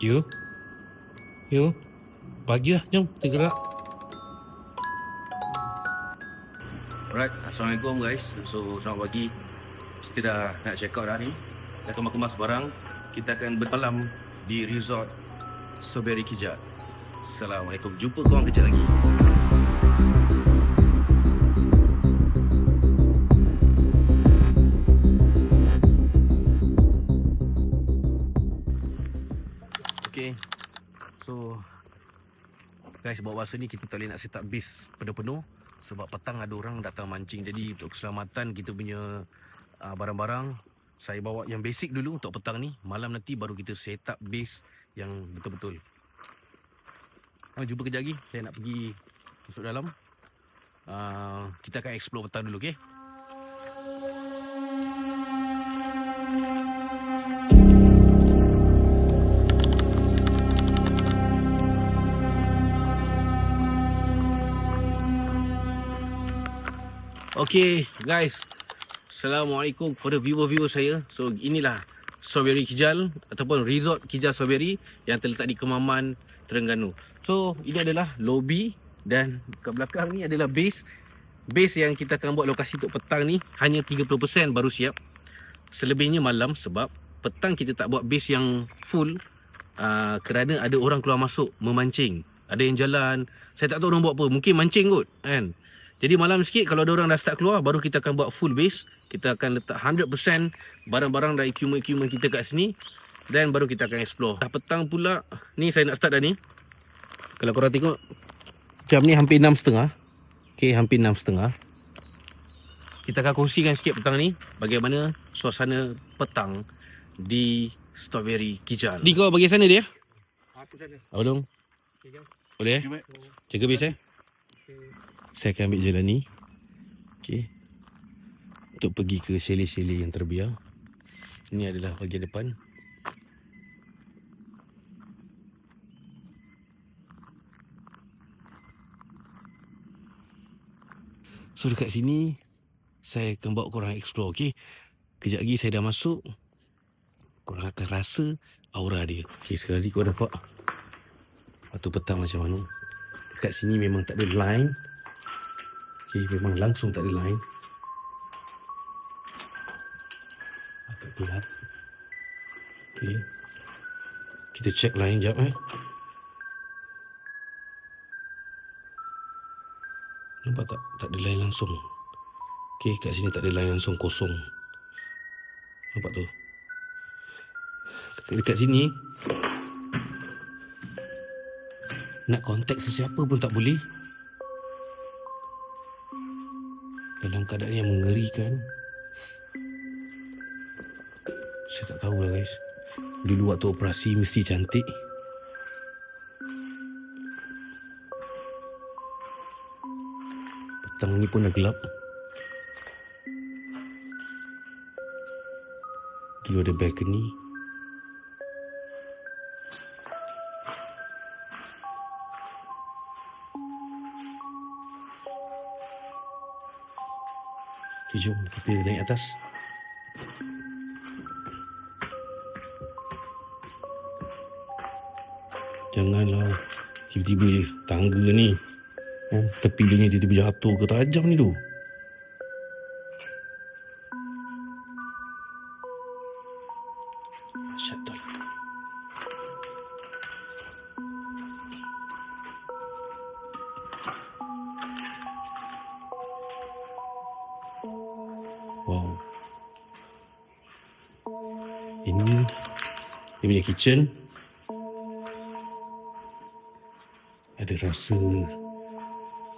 You, you, bagilah, jom kita gerak. Alright, Assalamualaikum guys. So, selamat pagi. Kita dah nak check out dah ni. Dah kemas-kemas barang. Kita akan bermalam di resort Strawberry Kijal. Assalamualaikum. Jumpa korang kejap lagi. Okay. So, guys, bawa masa ni kita tak boleh nak set up base penuh-penuh sebab petang ada orang datang mancing. Jadi untuk keselamatan kita punya barang-barang, saya bawa yang basic dulu untuk petang ni. Malam nanti baru kita set up base yang betul-betul. Jumpa kejap lagi. Saya nak pergi masuk dalam. Kita akan explore petang dulu, okay? Okay guys, Assalamualaikum kepada viewer-viewer saya. So inilah Strawberry Kijal ataupun Resort Kijal Strawberry yang terletak di Kemaman, Terengganu. So ini adalah lobby dan kat belakang ni adalah base. Base yang kita akan buat lokasi untuk petang ni hanya 30% baru siap. Selebihnya malam sebab petang kita tak buat base yang full kerana ada orang keluar masuk memancing. Ada yang jalan, saya tak tahu orang buat apa, mungkin mancing kot kan. Jadi malam sikit kalau ada orang dah start keluar, baru kita akan buat full base. Kita akan letak 100% barang-barang dan equipment kita kat sini. Dan baru kita akan explore. Dah petang pula, ni saya nak start dah ni. Kalau korang tengok, jam ni hampir 6.30. Okay, hampir 6.30. Kita akan kongsikan sikit petang ni bagaimana suasana petang di Strawberry Kijal. Di kau bagi sana dia? Aku sana. Tolong. Boleh jaga base Saya akan ambil jalan ni. Okay. Untuk pergi ke chalet-chalet yang terbiar. Ini adalah bahagian depan. So dekat sini saya akan bawa korang explore, okay? Kejap lagi saya dah masuk. Korang akan rasa aura dia. Okay, sekali korang dapat waktu petang macam mana. Dekat sini memang tak ada line. Okay, memang langsung tak ada line. Agak gelap. Okay. Kita check line sekejap Nampak tak? Tak ada line langsung. Okay, kat sini tak ada line langsung, kosong. Nampak tu? Dekat sini nak kontak sesiapa pun tak boleh. Dalam keadaan yang mengerikan. Saya tak tahulah guys. Dulu waktu operasi mesti cantik. Petang ni pun dah gelap. Dulu ada balcony. Okay, jom kita naik atas. Janganlah tiba-tiba tangga ni tepi dia ni tiba-tiba jatuh ke tajam ni tu. Syaitan. Wow. Ini dia punya kitchen. Ada rasa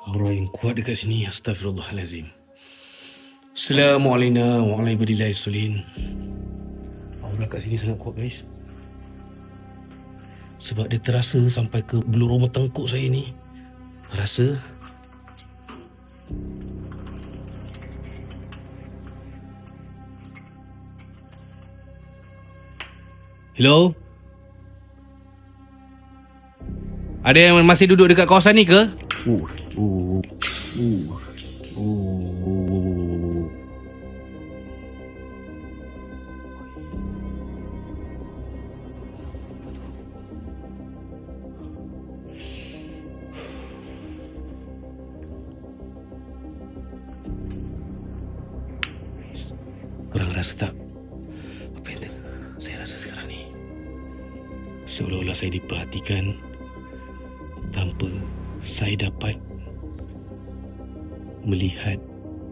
aura yang kuat dekat sini. Astaghfirullahalazim. Assalamualaikum warahmatullahi wabarakatuh. Aura kat sini sangat kuat guys. Sebab dia terasa sampai ke bulu roma tengkuk saya ni. Rasa. Hello? Ada yang masih duduk dekat kawasan ni ke? rasa tak? Apa yang saya rasa sekarang ni? Seolah-olah saya diperhatikan tanpa saya dapat melihat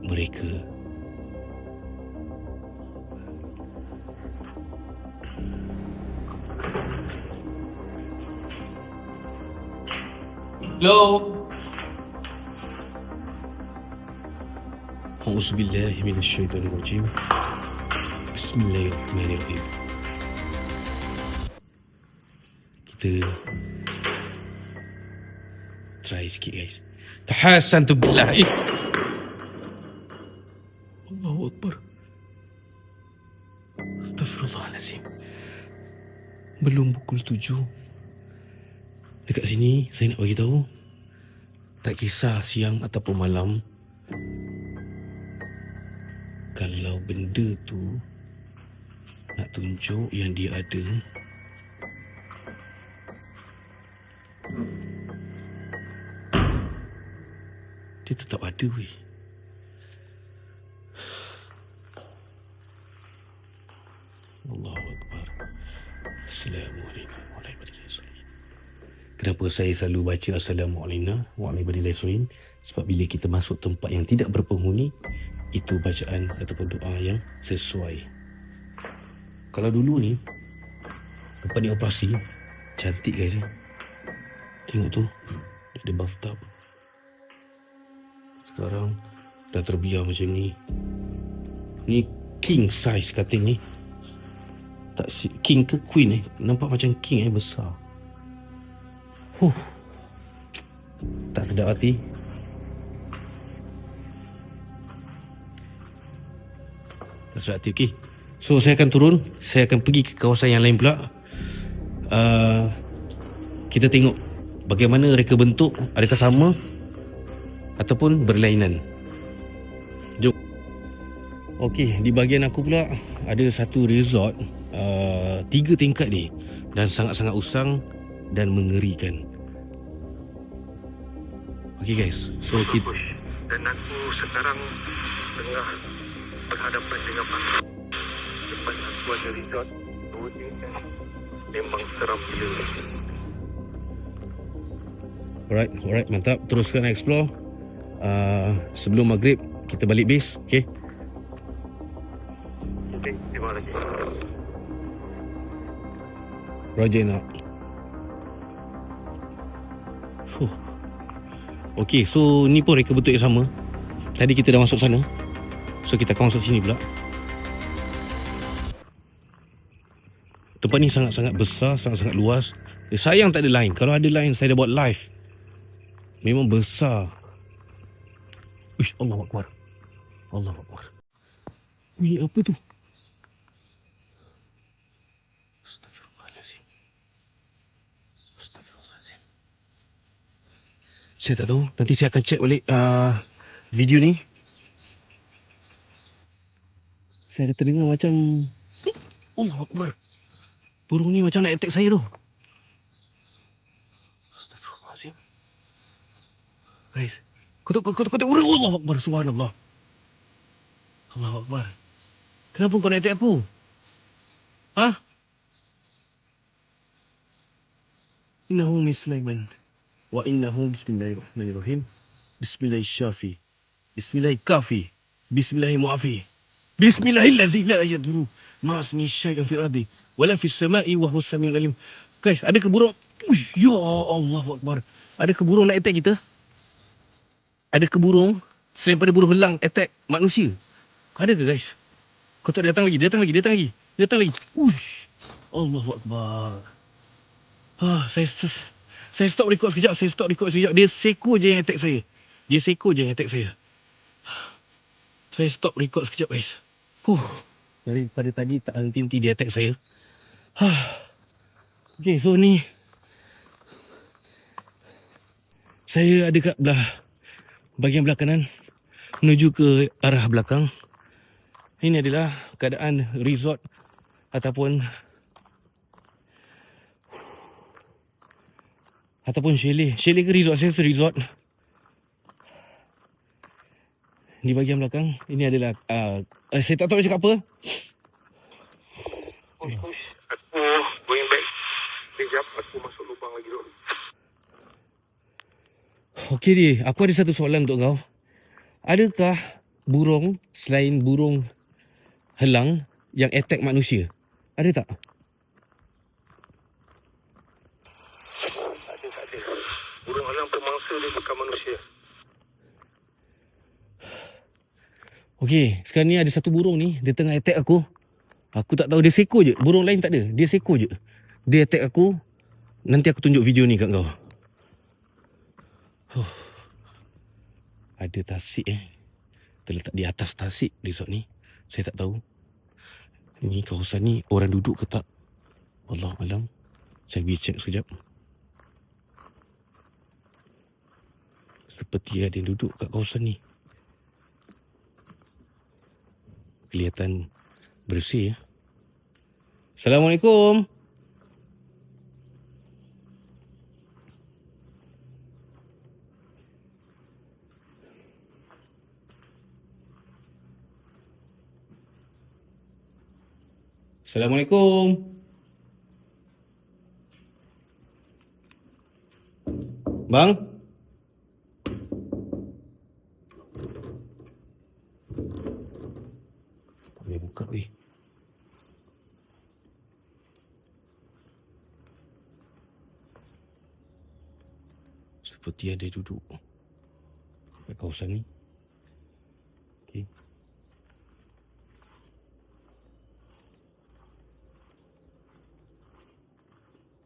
mereka. Hello. A'udzubillahi minasyaitonirrajim. Bismillahirrahmanirrahim. Kita try sikit guys. Tahassantu billah. Allahu Akbar. Astaghfirullahalazim. Belum pukul 7. Dekat sini saya nak bagi tahu, tak kisah siang ataupun malam, kalau benda tu nak tunjuk yang dia ada, dia tetap ada weh. Allahu Akbar. Assalamualaikum warahmatullahi wabarakatuh. Kenapa saya selalu baca Assalamualaikum warahmatullahi wabarakatuh? Sebab bila kita masuk tempat yang tidak berpenghuni, itu bacaan ataupun doa yang sesuai. Kalau dulu ni tempat ni operasi, cantik guys ya. Tengok tu, dia ada bathtub. Sekarang dah terbiar macam ni. Ni king size katil ni. Tak king ke queen nampak macam king besar. Tak sedap hati. Tak sedap hati, okey. So saya akan turun, saya akan pergi ke kawasan yang lain pula. Kita tengok bagaimana reka bentuk, adakah sama ataupun berlainan. Jom. Okey, di bahagian aku pula ada satu resort 3 tingkat ni dan sangat-sangat usang dan mengerikan. Okey guys, so kita, dan aku sekarang tengah berhadapan dengan pasar. Depan aku ada resort 2 tingkat. Memang seram gila. Alright, mantap. Teruskan explore. Sebelum maghrib kita balik base, okey? Okey, terima kasih. Roger nak. Okey, so ni pun reka bentuk yang sama. Tadi kita dah masuk sana, so kita akan masuk sini pula. Tempat ni sangat-sangat besar, sangat-sangat luas. Sayang tak ada line. Kalau ada line, saya dah buat live. Memang besar. Uish, Allahu Akbar. Allahu Akbar. Wih, apa tu? Astagfirullahalazim. Astagfirullahalazim. Saya tak tahu. Nanti saya akan check balik video ni. Saya ada terdengar macam Allahu Akbar. Burung ni macam nak attack saya tu. Astagfirullahalazim. Guys, kutuk Allahu Akbar, subhanallah. Allahu Akbar. Kenapa kau nak attack aku? Ha? Innahu min Sulaiman wa innahu bismillahirrahmanirrahim. Bismillahirrahmanirrahim. Bismillahirrahmanirrahim. Bismillahirrahmanirrahim. Bismillahirrahmanirrahim. La yadru ma ismi syai'an fil ardi wala fis sama'i wa huwas samiul alim. Guys, ada ke burung? Uish, ya Allahu Akbar. Ada ke burung nak attack kita? Ada ke burung selain pada burung helang attack manusia? Ada ke guys? Kau tak datang lagi. Uish. Allahu Akbar. Saya stop record sekejap. Dia seko je yang attack saya. Saya stop record sekejap guys. Daripada tadi tak henti-henti dia attack saya. Okay, so ni saya ada kat bahagian belah kanan menuju ke arah belakang. Ini adalah keadaan resort ataupun chalet. Chalet ke resort? Saya rasa resort. di bahagian belakang. Ini adalah saya tak tahu nak cakap apa. Aku going back. Sekejap, aku masuk lubang lagi dulu. Okey dia, aku ada satu soalan untuk kau. Adakah burung selain burung helang yang attack manusia? Ada tak? Tak ada. Burung halang pemangsa dia bukan manusia. Okey, sekarang ni ada satu burung ni, dia tengah attack aku. Aku tak tahu, dia seko je. Burung lain tak ada, dia seko je. Dia attack aku. Nanti aku tunjuk video ni kat kau. Ada tasik terletak di atas tasik resort ni. Saya tak tahu ni kawasan ni orang duduk ke tak. Wallahualam. Saya pergi check sekejap. Seperti ada yang duduk kat kawasan ni. Kelihatan bersih ya. Assalamualaikum. Assalamualaikum. Bang? Tak boleh buka weh. Seperti ada duduk kat kawasan ni. Okey.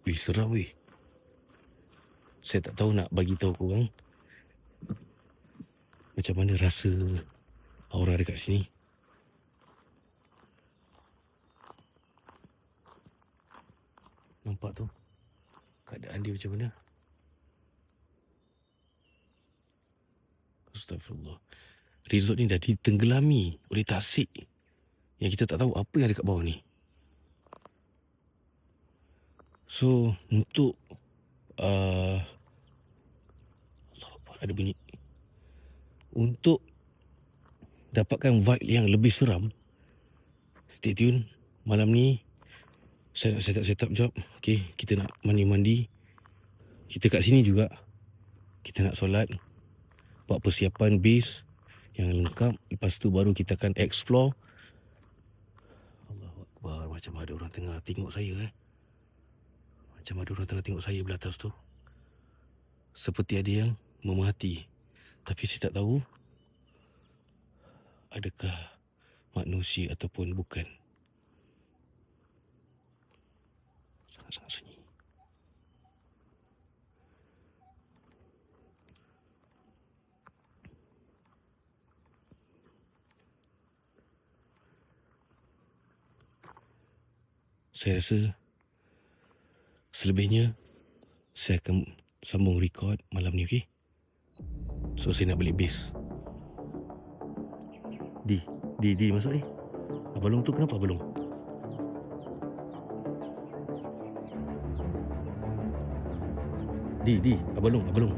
Wih, seram weh. Saya tak tahu nak bagi tahu korang macam mana rasa aura dekat sini. Nampak tu keadaan dia macam mana? Astagfirullah. Resort ni dah ditenggelami oleh tasik yang kita tak tahu apa yang ada kat bawah ni. So untuk Allah, ada bunyi. Untuk dapatkan vibe yang lebih seram, stay tune. Malam ni saya nak set up jap. Okay, kita nak mandi-mandi. Kita kat sini juga. Kita nak solat, buat persiapan base yang lengkap. Lepas tu baru kita akan explore. Allahu Akbar. Macam ada orang tengah tengok saya Macam ada orang tengah tengok saya belah atas tu. Seperti ada yang memerhati. Tapi saya tak tahu adakah manusia ataupun bukan. Sangat-sangat sunyi. Saya rasa selebihnya saya akan sambung record malam ni, okey? So saya nak balik base. Di masuk ni. Abang Long tu kenapa Abang Long? Di Abang Long.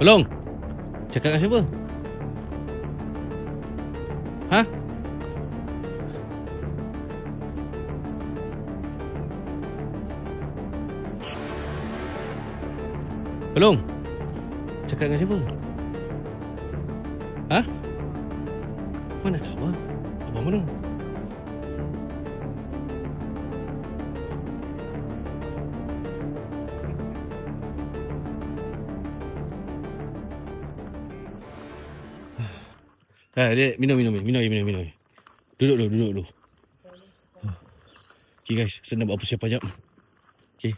Long, cakap dengan siapa? Ha? Long, cakap dengan siapa? Ha? Mana ada abang? Abang mana? Dia minum. Duduk dulu. Okay guys, saya nak buat persiapan jap. Okay.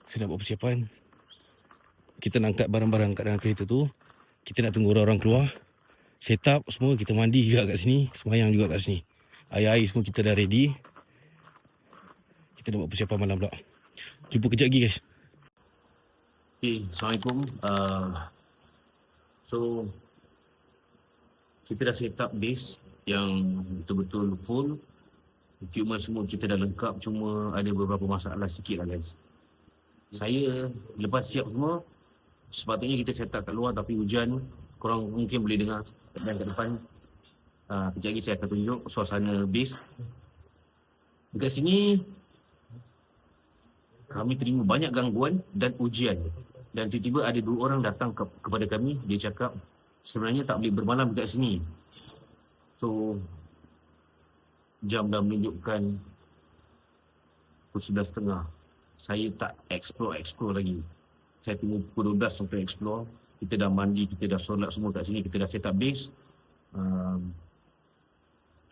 Saya nak buat persiapan. Kita nak angkat barang-barang kat dalam kereta tu. Kita nak tunggu orang-orang keluar. Set up semua, kita mandi juga kat sini. Semayang juga kat sini. Air-air semua kita dah ready. Kita nak buat persiapan malam pula. Jumpa kejap lagi guys. Okay, Assalamualaikum. So kita dah set up base yang betul-betul full. Equipment semua kita dah lengkap, cuma ada beberapa masalah sikit lah guys. Saya lepas siap semua, sepatutnya kita set up kat luar tapi hujan. Korang mungkin boleh dengar dan kat depan. Kejap lagi saya akan tunjuk suasana base. Dekat sini kami terima banyak gangguan dan ujian. Dan tiba-tiba ada 2 orang datang kepada kami. Dia cakap sebenarnya tak boleh bermalam dekat sini. So jam dah menunjukkan pukul 11.30. Saya tak explore lagi. Saya tunggu pukul 12 sampai explore. Kita dah mandi, kita dah solat semua kat sini. Kita dah set up base.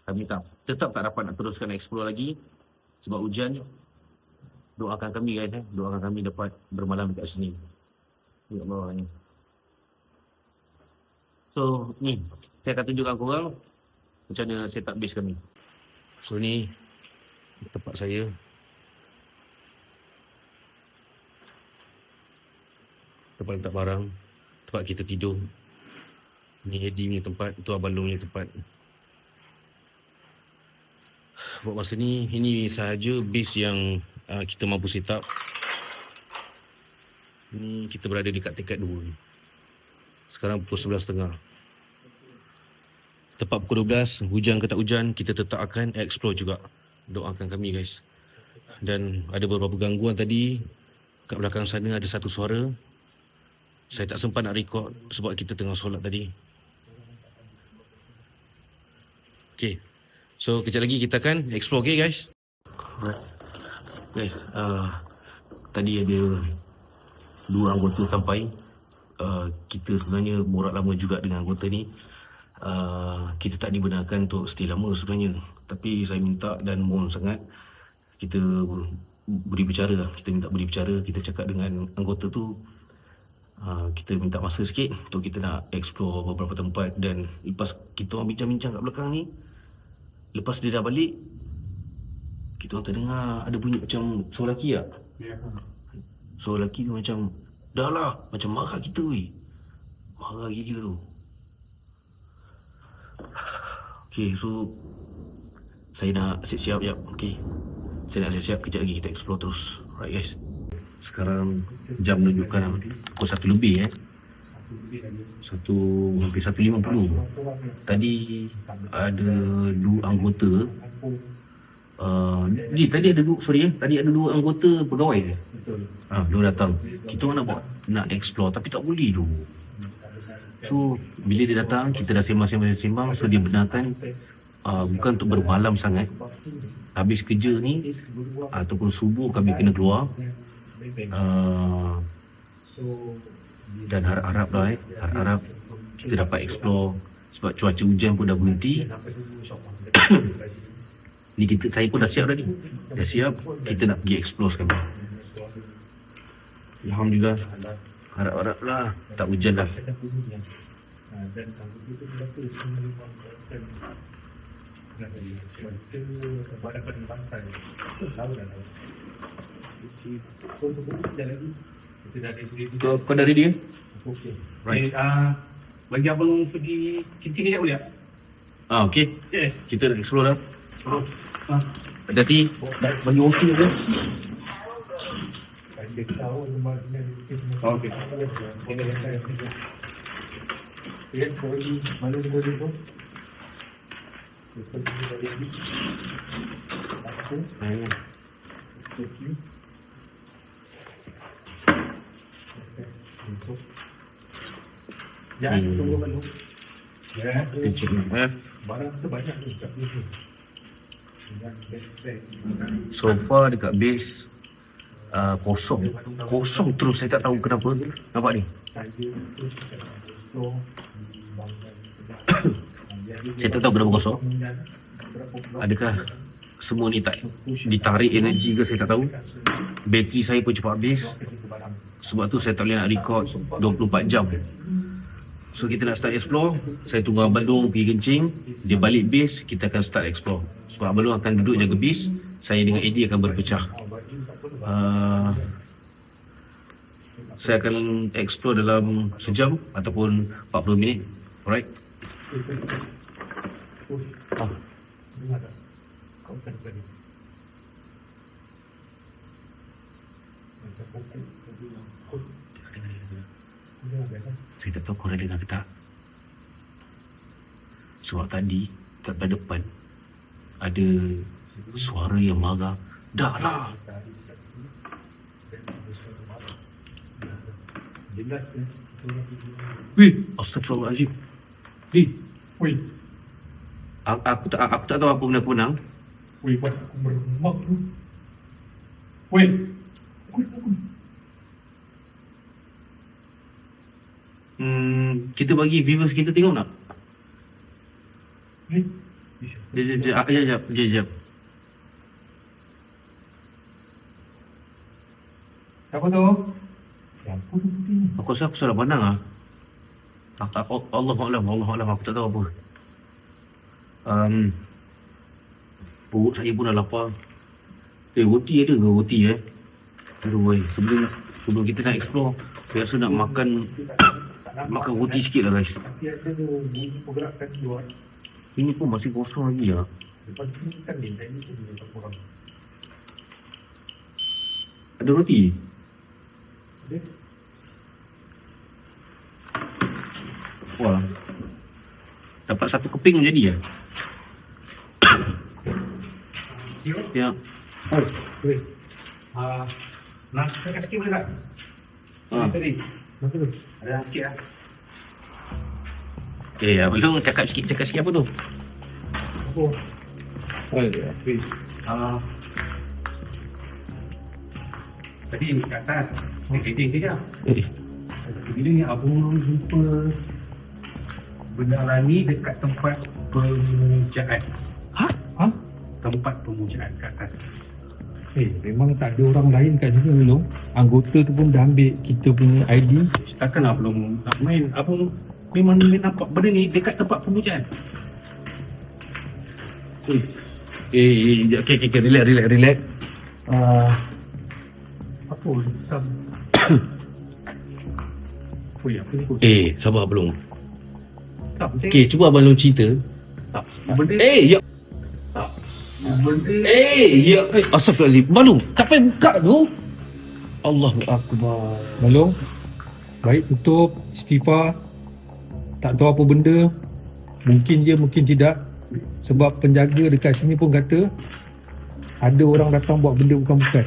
Kami tetap tak dapat nak teruskan explore lagi sebab hujan. Doakan kami guys, doakan kami dapat bermalam dekat sini. Ya Allah ni. So ni, saya akan tunjukkan korang macam mana set up base kami. So ni tempat saya. Tempat letak barang, tempat kita tidur. Ni Eddie punya tempat, tu Abang Long punya tempat. Buat masa ni, ini sahaja base yang kita mampu set up. Ni kita berada dekat tingkat 2. Sekarang pukul 11.30. Tepat pukul 12, hujan ke tak hujan, kita tetap akan explore juga. Doakan kami guys. Dan ada beberapa gangguan tadi. Kat belakang sana ada satu suara. Saya tak sempat nak record sebab kita tengah solat tadi. Okay. So kejap lagi kita akan explore, okay guys? Guys, tadi ada 2 anggota sampai. Kita sebenarnya borak lama juga dengan anggota ni. Kita tak dibenarkan untuk stay lama sebenarnya. Tapi saya minta dan mohon sangat kita beri bicara. Kita minta beri bicara. Kita cakap dengan anggota tu, kita minta masa sikit untuk kita nak explore beberapa tempat. Dan lepas kita orang bincang-bincang kat belakang ni, lepas dia dah balik, kita orang terdengar ada bunyi macam suara lelaki tak? Suara lelaki tu macam, dah lah, macam marah kita weh. Marah gila tu. Okay, so saya nak siap-siap jap. Okay, saya nak siap-siap, kejap lagi kita explore terus. Alright guys. Sekarang jam menunjukkan pukul 1 lebih hampir 1.50. Tadi ada 2 anggota. Tadi ada 2 anggota pegawai dia. Dia datang. Kita orang nak buat, nak explore tapi tak boleh tu. So bila dia datang, kita dah sembang. So dia benarkan bukan untuk bermalam sangat. Habis kerja ni ataupun subuh kami kena keluar. Dan harap-harap lah harap kita dapat explore sebab cuaca hujan pun dah berhenti. Ni saya pun dah siap dah ni. Dah siap, kita nak pergi explore sekarang. Alhamdulillah. Harap-harap lah tak hujan dah. Kau dah ready kan? Okey. Right. Bagi abang pergi kinting kejap boleh tak? Okay. Yes. Kita nak explore dah. Hati-hati. Bagi okey je. Okey. Yes, mana dia boleh tu? Jangan tunggu dulu. Ya, barang tu banyak tu kat sini. So far dekat base kosong terus, saya tak tahu kenapa. Nampak ni? Saya tak tahu kenapa kosong. Adakah semua ni tak ditarik energi ke, saya tak tahu. Bateri saya pun cepat habis. Sebab tu saya tak boleh nak record 24 jam. So kita nak start explore. Saya tunggu Abang Long pergi kencing. Dia balik base, kita akan start explore. Sebab Abang Long akan duduk jaga base, saya dengan Eddie akan berpecah. saya akan explore dalam sejam ataupun 40 minit. Alright. Dengar tak? Kau kan tadi. Macam pokok tadi yang kau dengar tak? Saya tak tahu korang dengar ke tak. Sebab tadi kat depan ada suara yang marah. Dah lah. Jelas kan? Weh, astagfirullahaladzim. Ni, Woi, aku tak tahu apa benda aku menang. woi, buat aku meremang tu. Woi, pukul. Kita bagi viewers kita tengok nak? Eh, Jap. siapa tu? Yang putih ni. Aku rasa aku salah pandang lah. Allah aku tak tahu apa. Perut saya pun dah lapar. Roti ada ke roti Aduh boy, sebelum kita nak explore, saya rasa nak makan roti sikit lah guys. Nanti ada bunyi pergerakan luar. Ini pun masih kosong lagi lah. Lepas ni kan ni pun dia tak kurang. Ada roti? Ada? Wah. Dapat satu keping jadi ya? Ya. Oh, wait. Nak cakap sikit boleh tak? Tadi. Nanti tu. Ada sikit lah. Okay, belum cakap sikit apa tu? Apa? Wait. Tadi kat atas. Dinding je. Bila ni abang jumpa benda alami dekat tempat pemujaan. Ha? Tempat pemujaan kat atas. Memang tak ada orang lain kat sini belum. Anggota tu pun dah ambil kita punya ID. Takkan lah belum nak main. Abang memang nampak benda ni dekat tempat pemujaan. Okay, relax. Apa hitam? Apa ni? Sabar belum. Tak, Okay, cuba abang long cerita. tak. Benda Ya. tak. Benda Ya. Astagfirullahaladzim. Balu, tak payah buka tu. Allahu Akbar. Belum? Baik, tutup. Istighfar. Tak tahu apa benda. Mungkin je, mungkin tidak. Sebab penjaga dekat sini pun kata ada orang datang buat benda bukan-bukan.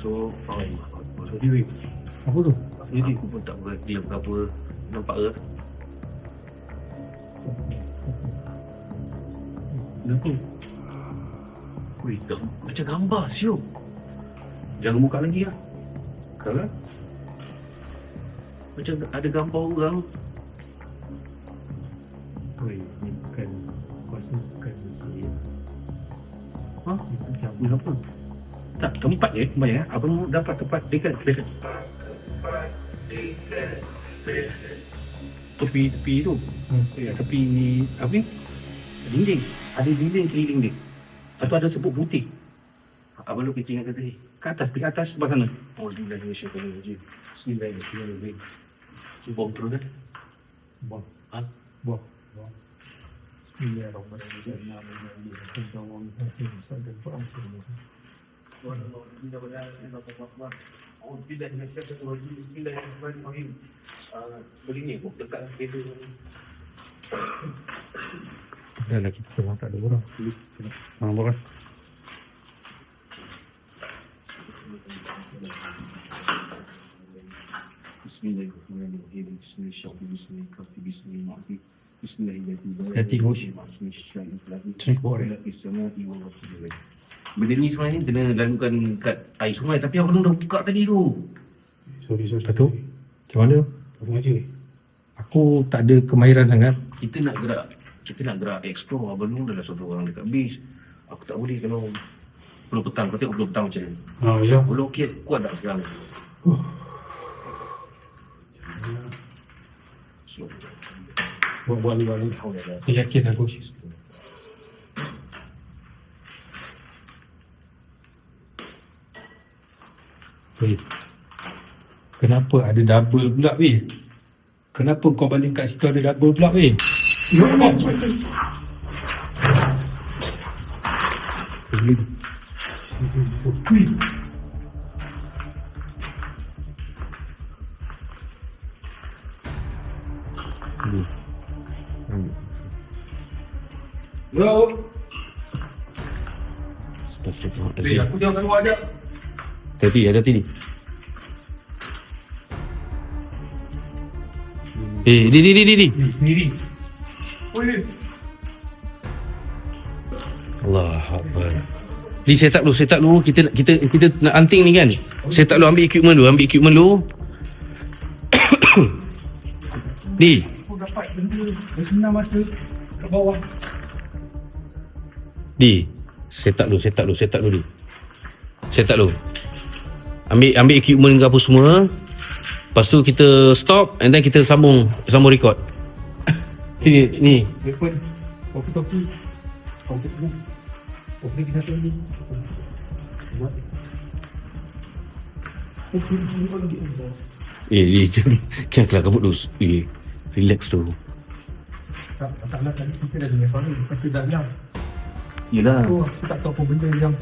So, sorry. Apa tu? Jadi aku pun tak berhenti apa. Nampak ke? kenapa? Weh, macam gambar siup. Jangan buka lagi lah. Kalau Macam ada gambar orang. Woi, ni bukan kuasa bukan saya. Ha? Ni apa? Tak, tempat je, bayar. Abang dapat tempat dekat. Tepi tu. Tepi apa ni? Dinding. Ada dinding keliling dia. Lepas tu ada sebut putih. Abang lu kencing kat tadi. Ke atas sebelah sana. Oh, Bismillahirrahmanirrahim. Bismillahirrahmanirrahim. Bom terus kan? Bom. Ha? Bom. Bismillahirrahmanirrahim. Boleh ni, dekat kereta ni. Dah lah kita semua tak ada orang. Boleh. Bismillahirrahmanirrahim. Bismillahirrahmanirrahim. Bismillahirrahmanirrahim. Hati Gus. Cerik buat dia. Benda ni sebenarnya kena lalukan kat air sungai, tapi abang dah buka tadi tu. Sorry. Lepas tu, macam mana? Sengaja. Aku tak ada kemahiran sangat. Kita nak gerak explore. Abang dah satu orang dekat base. Aku tak boleh kalau 10 petang. Kau tengok 10 petang macam ni. Ya. Kalau okey, kuat tak sekarang? Buat luar ni. Saya yakin aku. Weh, kenapa ada double pula weh? Kenapa kau balik kat situ ada double pula weh? Bro, weh Astagfirullahaladzim. aku jangan keluar jap. Hati-hati ni. Di. Sendiri. Weh, Allah Akbar. Li set up dulu. Kita nak hunting ni kan. Set up dulu, ambil equipment dulu. Ni. aku dapat benda bersinar mata kat bawah. Di. Set up dulu. Set up dulu. Ambil equipment ke apa semua. Lepas tu kita stop and then kita sambung record. Sini ni. Weapon. Walkie-talkie. Okey kita tunggu. Janganlah kabut dulu. Relax dulu. Tak masalah tadi kita dah dengar suara. Kita dah diam. Yelah. Aku tak tahu apa benda yang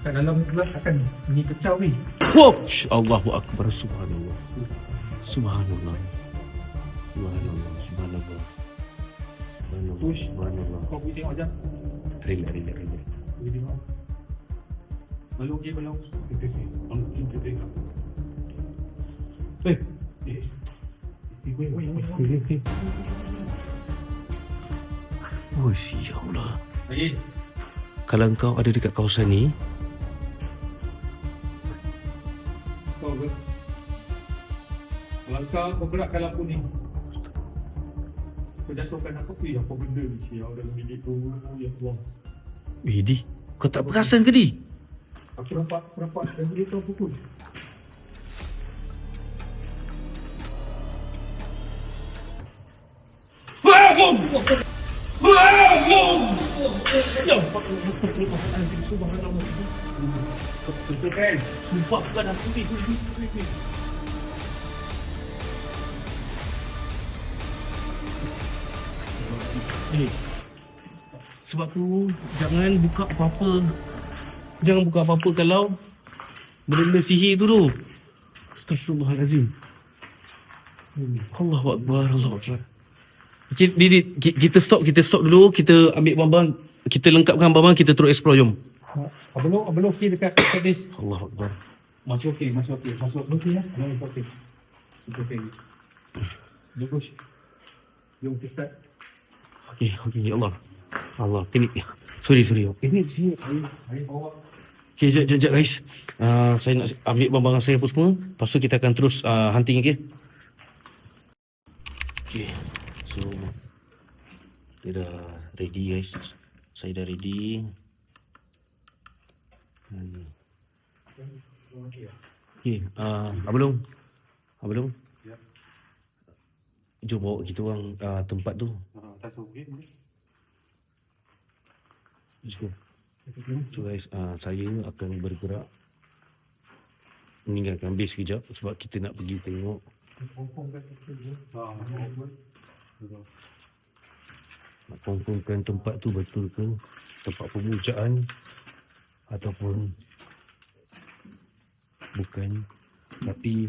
kat dalam pula takkan ni pecah weh. Wow. Allahu Akbar. Subhanallah. Subhanallah. Push. Kau boleh tengok jap. Relax. Boleh tengok. Belum. Kita tengok. Weh. Weh. Oh, ya Allah. Baik. Kalau engkau ada dekat kawasan ni, Kau ke? Kalau kau gerakkan lampu ni. Kau jatuhkan apa apa benda ni siap dalam bilik tu. Ya Allah. Di, kau tak perasan ke Di? Aku nampak dan dia tu apa pun. Sumpah bukan aku ni. Sebab tu jangan buka apa-apa kalau benda sihir tu tu. Astagfirullahalazim. Allahu Akbar. Kita stop dulu, kita ambil barang, kita lengkapkan barang, kita terus explore jom. Abang okey dekat hadis. Allahu Akbar. Masih okey. Masuk okey ya. Masuk okey. Okey. Jom push. Jom kita start. Okey, ya Allah, ini. Sorry. Ini sini air bawah. Okey, jap guys. Saya nak ambil barang-barang saya apa semua. Lepas tu kita akan terus hunting, okey? Okey. So dia dah ready guys. Saya dah ready. Okey, Abang Long. Ya. Jom bawa kita orang tempat tu. Tak tahu okey boleh. Let's go. So guys, saya akan bergerak meninggalkan base kejap sebab kita nak pergi tengok nak confirmkan tempat tu betul ke tempat pemujaan ataupun bukan, tapi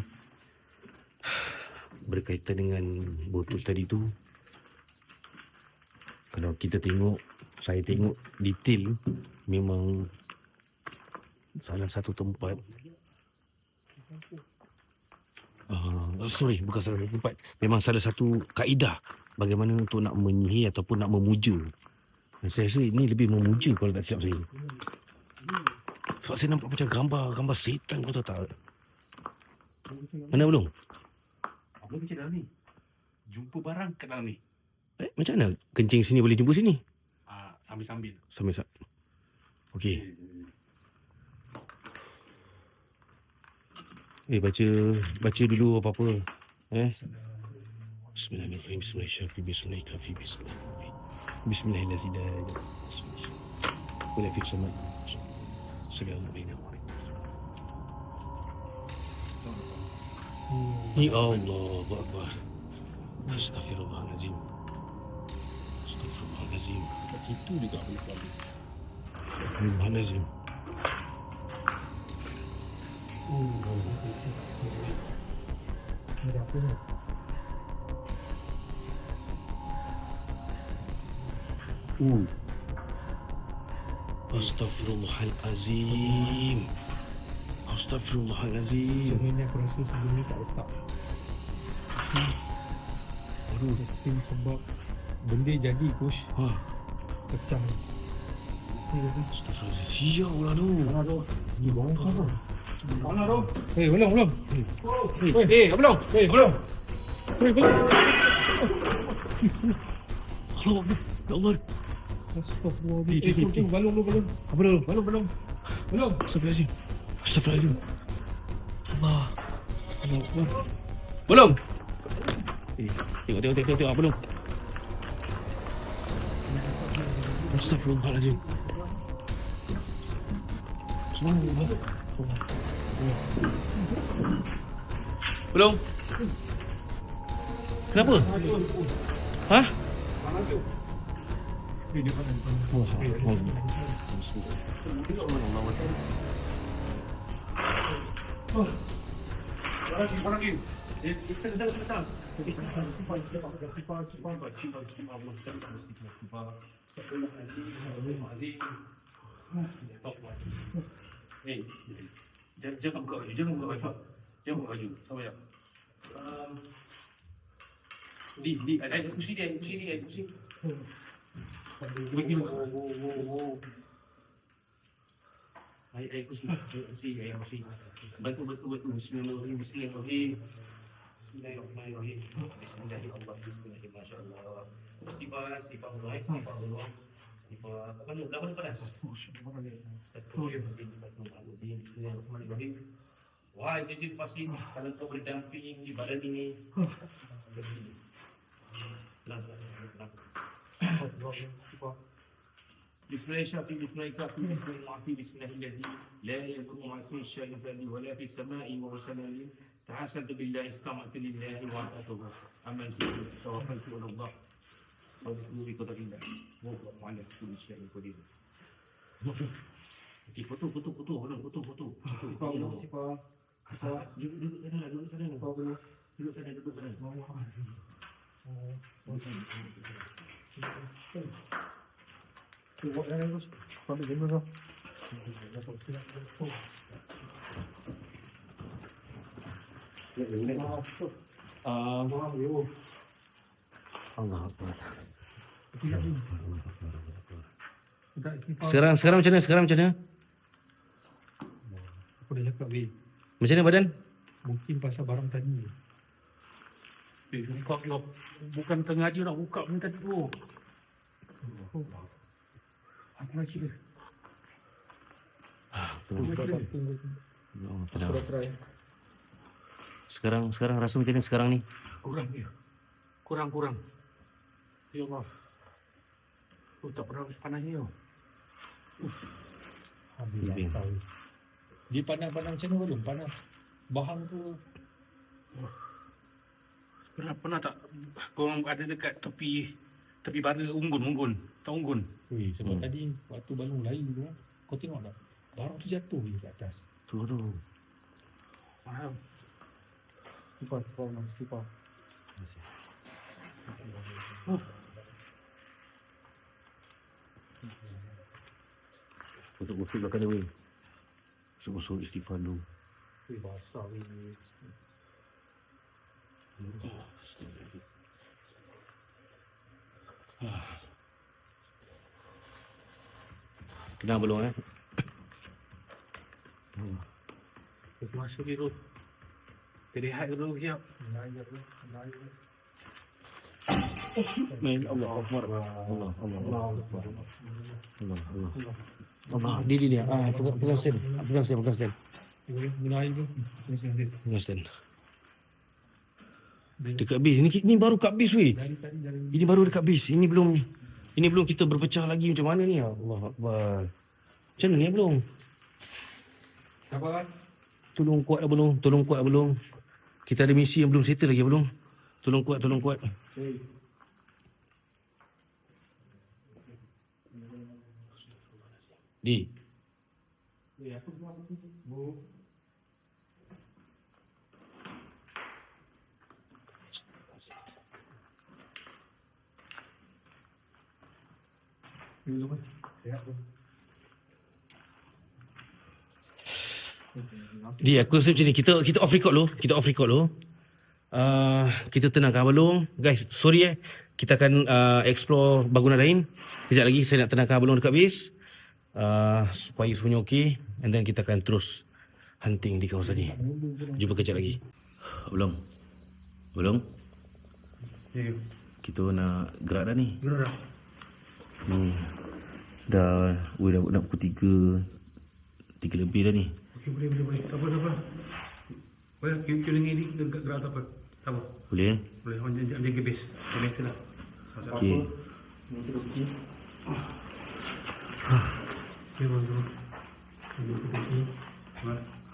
berkaitan dengan botol tadi tu. Kalau kita tengok, saya tengok detail, memang salah satu tempat bukan salah satu tempat, memang salah satu kaedah bagaimana untuk nak menyihir ataupun nak memuja. Saya rasa ini lebih memuja kalau tak silap saya. Sebab saya nampak macam gambar setan, kau tahu tak? Mana belum? Abang kecil dalam ni. Jumpa barang kat dalam ni. Macam mana kencing sini boleh jumpa sini? Sambil-sambil. Sambil. Okey. Baca dulu apa-apa. Bismillahirrahmanirrahim. Bismillahirrahmanirrahim. Wala fi sama. Assalamualaikum. Ya Allah, Akbar. Astaghfirullahalazim. Astaghfirullahalazim. Kat situ juga boleh keluar. Astaghfirullahalazim. Ada apa ni? Astaghfirullahalazim. Astaghfirullahalazim. Sebenarnya aku rasa sebelum ni tak letak. Aduh. Mungkin sebab benda jadi push Ha. pecah. Ni rasa. Astaghfirullahalazim. Sial lah tu. Ni bawah apa? Mana tu? Eh, belum. Belum. Belum. Allah. Ya Allah. Astagfirullahaladzim. Belum. Apa dulu? Belum. Astaghfirullahalazim. Astaghfirullahalazim. Allah. Allah Akbar. Belum. Tengok. Belum. Astaghfirullahalazim. Belum. Kenapa? Hah? Jangan buka baju. Jangan buka baju. Sama ya. Di, ada kursi dia. Begini. Air kursi. Bantu. Bismillahirrahmanirrahim. Bismillahirrahmanirrahim. Masya-Allah. Istighfar. Apa panas? Bismillahirrahmanirrahim. Wahai jujur fasih, kalau kau berdamping di badan ini, Bismillahirrahmanirrahim. Bismillahirrahmanirrahim. La yadurru ma'a ismihi syai'un fil ardi wa la fis sama'i wa huwa samiul 'alim. Tahassaltu billahi istama'tu lillahi wa atubu. Aman tawakkaltu 'ala Allah. Wa bi qadarillah. Wa huwa 'ala kulli syai'in qadir. Okey, foto. Duduk sana. Duduk sana. Allah Akbar. Sekarang macam mana? Aku dah cakap, weh. Macam mana badan? Mungkin pasal barang tadi. Buka kau. Bukan tengah je nak buka pun tadi tu. Apa lagi dia? Sekarang rasa macam ni sekarang ni? Kurang. Ya Allah. Tak pernah panas ni tau. Dia panas macam mana belum? Panas bahan tu. Pernah tak korang ada dekat tepi bara unggun? Tak unggun? Weh, sebab tadi waktu balong lain tu, kau tengok tak? Barang tu jatuh je kat atas. Tu. Faham? Sifar. Busuk belakang dia weh. Busuk istighfar dulu. Weh, basah weh. Kenal belum Masa dia tu. Terlihat dulu siap. Allah Akbar. Allah. Dia. Pegang stand. Guna air tu. Pegang stand. Dekat bis. Ini baru kat bis weh. Dari tadi jalan. Ini baru dekat bis. Ini belum kita berpecah lagi macam mana ni? Allah Akbar. Macam mana ni belum? Sabar kan? Tolong kuat lah belum. Tolong kuat lah belum. Kita ada misi yang belum settle lagi belum. Tolong kuat, tolong kuat. Di. Di, aku rasa macam ni. Kita off record dulu. Kita off record dulu. Kita tenangkan Abang Long. Guys, sorry kita akan explore bangunan lain. Sekejap lagi saya nak tenangkan Abang Long dekat base. Supaya semuanya okey. And then kita akan terus hunting di kawasan ni. Jumpa kejap lagi. Abang Long. Abang Long. Kita nak gerak dah ni. Gerak dah. Dah nak pukul 3 lebih dah ni. Okey, boleh. Tak apa. Boleh, kita dengan ini gerak tak apa. Tak apa. Boleh? Boleh, orang jaga base. Biasalah. Okey. Okey,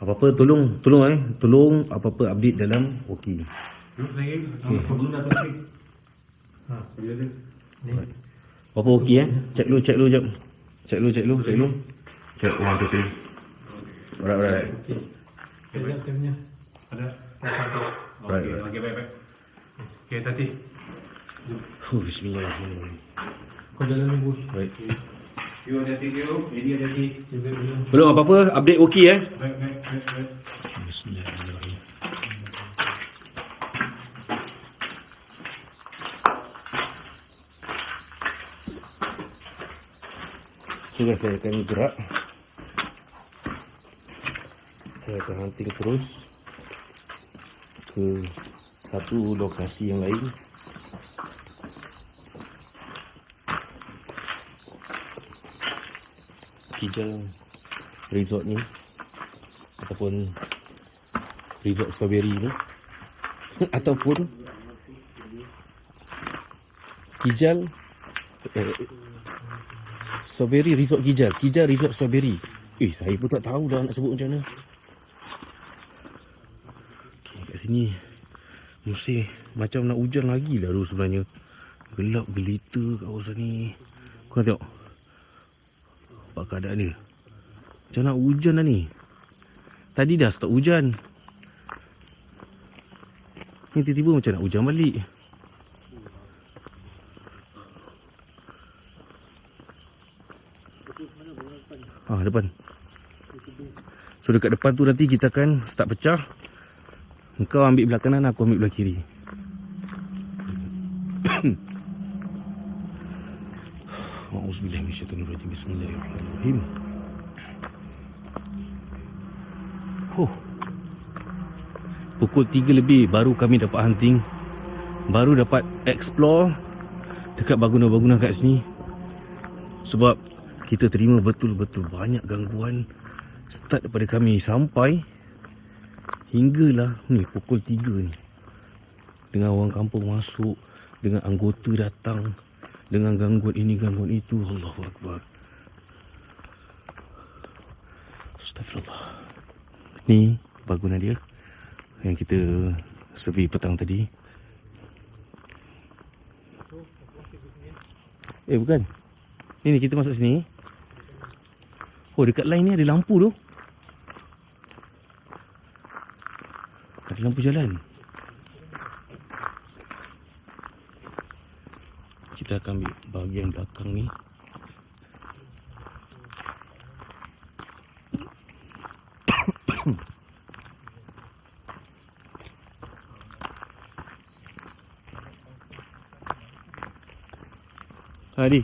Apa-apa tolong apa-apa update dalam okey. duduk lagi. Guna tu okey. Bila dia. Ni. Apa okey Check dulu jap. Check dulu. Check 1 2 3. Alright. Okey. Temnya. Ada. Right. Okey, baik. Okey, hati. Bismillahirrahmanirrahim. Kau jalan dulu. Baik. You hati. Ini hati. Belum apa-apa update okey Baik. Bismillahirrahmanirrahim. So guys, saya akan gerak. Saya akan hunting terus ke satu lokasi yang lain. Kijal resort ni ataupun resort strawberry ni ataupun Kijal strawberry resort Kijal resort strawberry. Saya pun tak tahu dah nak sebut macam mana. Kat sini mesti macam nak hujan lagi lah tu sebenarnya. Gelap gelita kawasan ni. Kau tengok apa keadaan dia. Macam nak hujan dah ni. Tadi dah start hujan. Ni tiba-tiba macam nak hujan balik. Depan. So dekat depan tu nanti kita akan start pecah. Engkau ambil belah kanan, aku ambil belah kiri. Auzubillahi minasyaitonirrajim. Bismillahirrahmanirrahim. Pukul 3 lebih baru kami dapat hunting. Baru dapat explore dekat bangunan-bangunan kat sini. Sebab kita terima betul-betul banyak gangguan start daripada kami sampai hinggalah ni pukul 3 ni. Dengan orang kampung masuk, dengan anggota datang, dengan gangguan ini gangguan itu. Allahu Akbar. Astagfirullah. Ni bangunan dia yang kita survey petang tadi. Bukan. Ni kita masuk sini. Oh, dekat line ni ada lampu tu. Ada lampu jalan. Kita akan ambil bahagian belakang ni.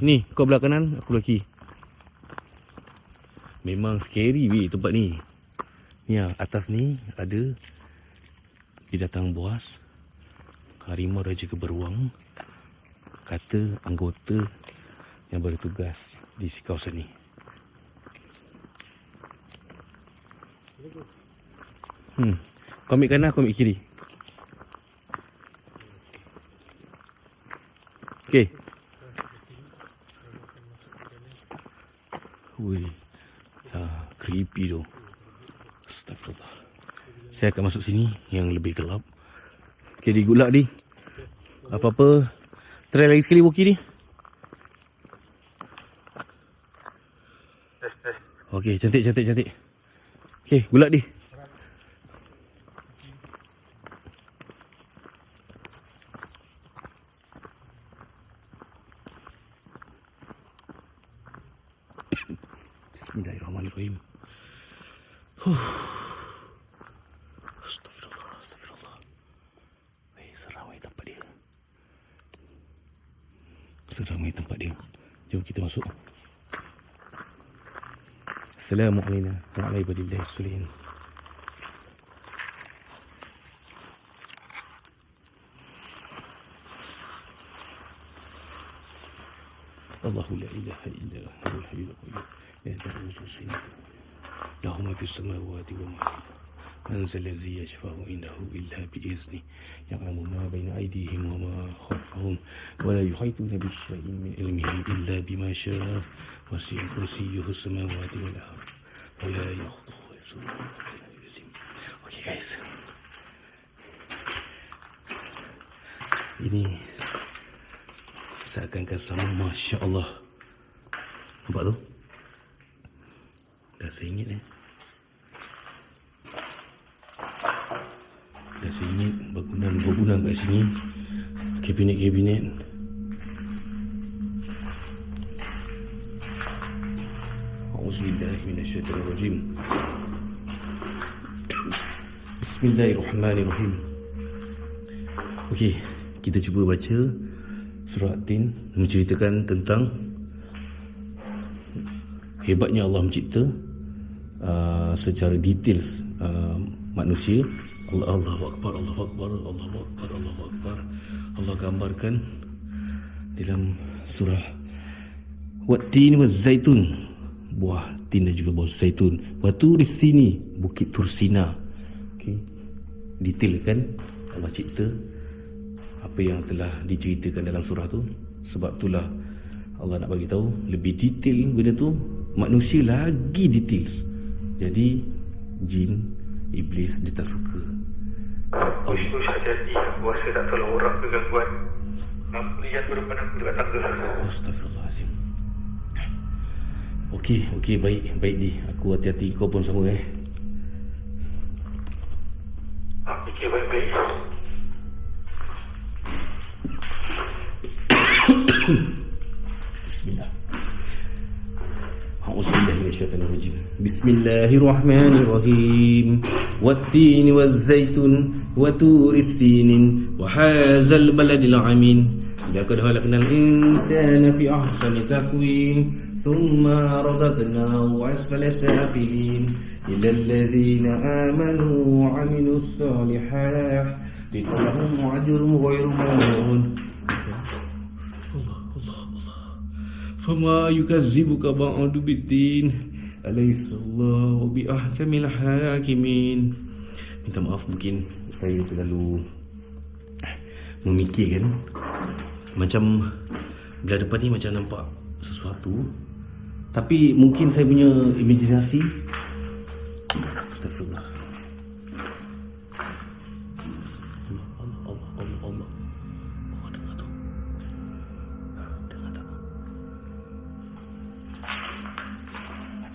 Ni kau belah kanan, aku belah kiri. Memang scary weh tempat ni. Ni atas ni ada binatang buas, harimau raja keberuang, kata anggota yang bertugas di kawasan ni. Kau ambil kanan, aku ambil kiri. Okay. Wih, creepy tu. Astagfirullah. Saya akan masuk sini yang lebih gelap. Okay, di good luck di. Apa-apa, try lagi sekali Boki ni. Okay, cantik. Okay, good luck di. Bismillahirrahmanirrahim. Astagfirullah. Seramai tempat dia. Jom kita masuk. Assalamualaikum warahmatullahi wabarakatuh. Allahu la ilaha illa huwal hayyul qayyum. La ta'khudhuhu sinatun lahu ma fis samawati wa ma fil ardi. Man zal ladzi yashfa'u indahu illa bi izni. Ya'lamu ma baina aydihim wa ma khalfahum wa la yuhituna bi shay'in min ilmihi illa bima sha'a. Wasi'a kursiyyuhu samawati wal ardi wa la yakhudhuhu hifdhuhuma. Okay guys. Ini seakan-akan sama, Masya Allah. Nampak tu? Dah seingit Dah seingit bangunan kat sini. Kabinet-kabinet. A'udzubillahi minasyaitonirrajim. Bismillahirrahmanirrahim. Okey, kita cuba baca surah At-Tin, menceritakan tentang hebatnya Allah mencipta secara detail manusia. Allahu Akbar. Allah gambarkan dalam surah Wat-Tin waz-Zaitun, buah tin dan juga buah zaitun. Waturis sini, bukit Tursina. Okay. Detail kan Allah cipta apa yang telah diceritakan dalam surah tu. Sebab itulah Allah nak bagi tahu lebih detail benda tu. Manusia lagi detail. Jadi jin, iblis dia tak suka. Wisnu Syahjadi, aku rasa tak tolong orang ke gangguan. Aku lihat berdepan aku dekat tangga. Astagfirullahaladzim. Okey, baik di. Aku hati-hati, kau pun sama Fikir baik-baik. Bismillah. A'udzubillahi minasyaitonirrajim. Bismillahirrahmanirrahim. Wat-tini waz-zaitun wa turis sinin wa hadzal baladil amin. Laqad khalaqnal insana fi ahsani taqwim thumma radadnahu asfala safilin illa alladhina amanu wa 'amilus solihati falahum ajrun ghairu mamnun. Fama yukazzibuka ba'du biddin alaysallahu bi ahkamil hakimin. Minta maaf, mungkin saya terlalu memikirkan. Macam belah depan ni macam nampak sesuatu, tapi mungkin saya punya imajinasi. Astagfirullah. Allah. Oh, dengar tu. Dengar tak?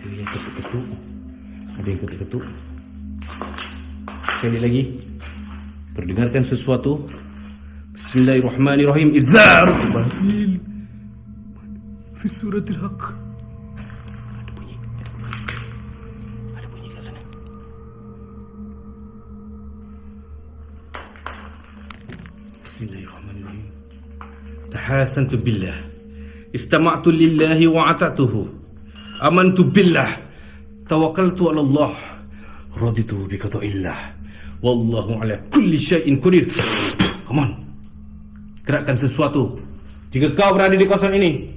Ada yang ketuk-ketuk. Sekali lagi, perdengarkan sesuatu. Bismillahirrahmanirrahim. Izar Bahlil fi suratil Haqq. Ada bunyi kat sana. Bismillahirrahmanirrahim. Tahasantu billah, istama'tu lillahi wa ata'tuhu, amantu billah, tawakkaltu ala Allah, raditu bi qada'illah, wallahu ala kulli syai'in qadir. Come on, gerakkan sesuatu jika kau berada di kawasan ini.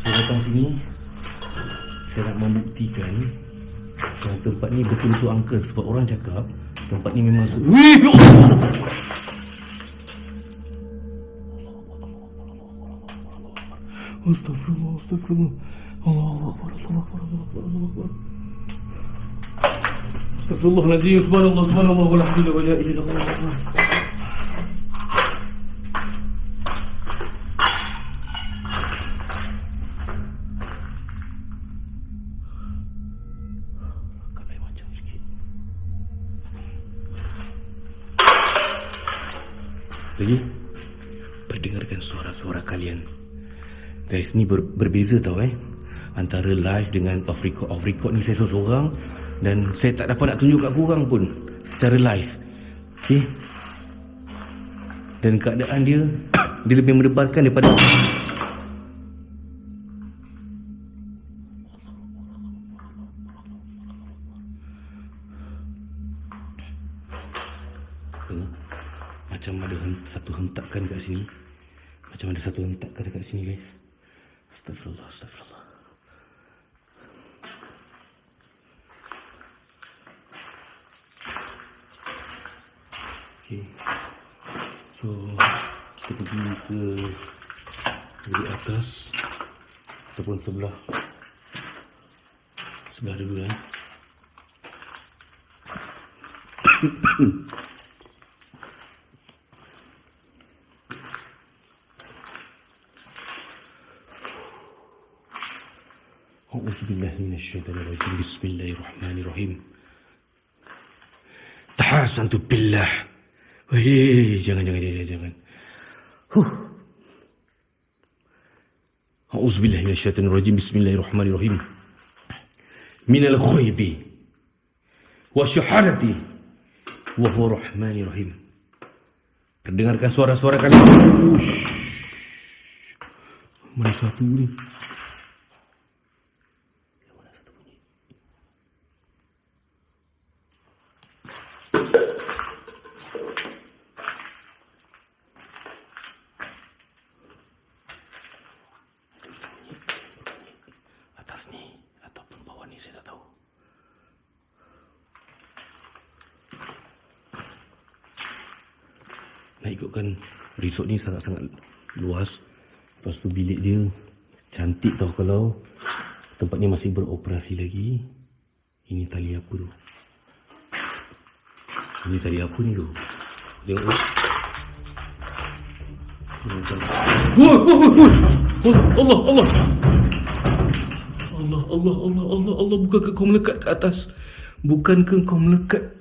Saya datang sini, saya nak membuktikan yang tempat ni betul-betul angka. Sebab orang cakap tempat ni memang Astagfirullah, astagfirullah. Allahu Akbar, Allahu Akbar, Allahu Akbar, Allahu Akbar. Astagfirullahaladzim, subhanallah, subhanallah, wa la hawla wa la ilaha illallah. Lagi perdengarkan suara-suara kalian. Guys, ni berbeza tau antara live dengan off record ni saya seorang dan saya tak dapat nak tunjuk kat korang pun secara live. Okay. Dan keadaan dia dia lebih mendebarkan daripada macam ada satu hentakan kat sini. Macam ada satu hentakan dekat sini, guys. Astagfirullah, astagfirullah. Okay. So, kita pergi ke di atas ataupun sebelah dulu A'udzubillahi minasyaitonirrajim. Bismillahirrahmanirrahim. Tahasantu billah. Jangan. A'udzubillahi minasyaitonirrajim. Bismillahirrahmanirrahim. Minal ghaibi wa syahadati wa huwa rahmanir rahim. Perdengarkan suara-suara kalian. Mana satu ni? Nak ikutkan resort ni sangat-sangat luas. Lepas tu bilik dia cantik tau. Kalau tempat ni masih beroperasi lagi. Ini tali apa tu? Ini tali apa ni tu? Tengok tu. Allah bukankah kau melekat ke atas? Bukankah kau melekat?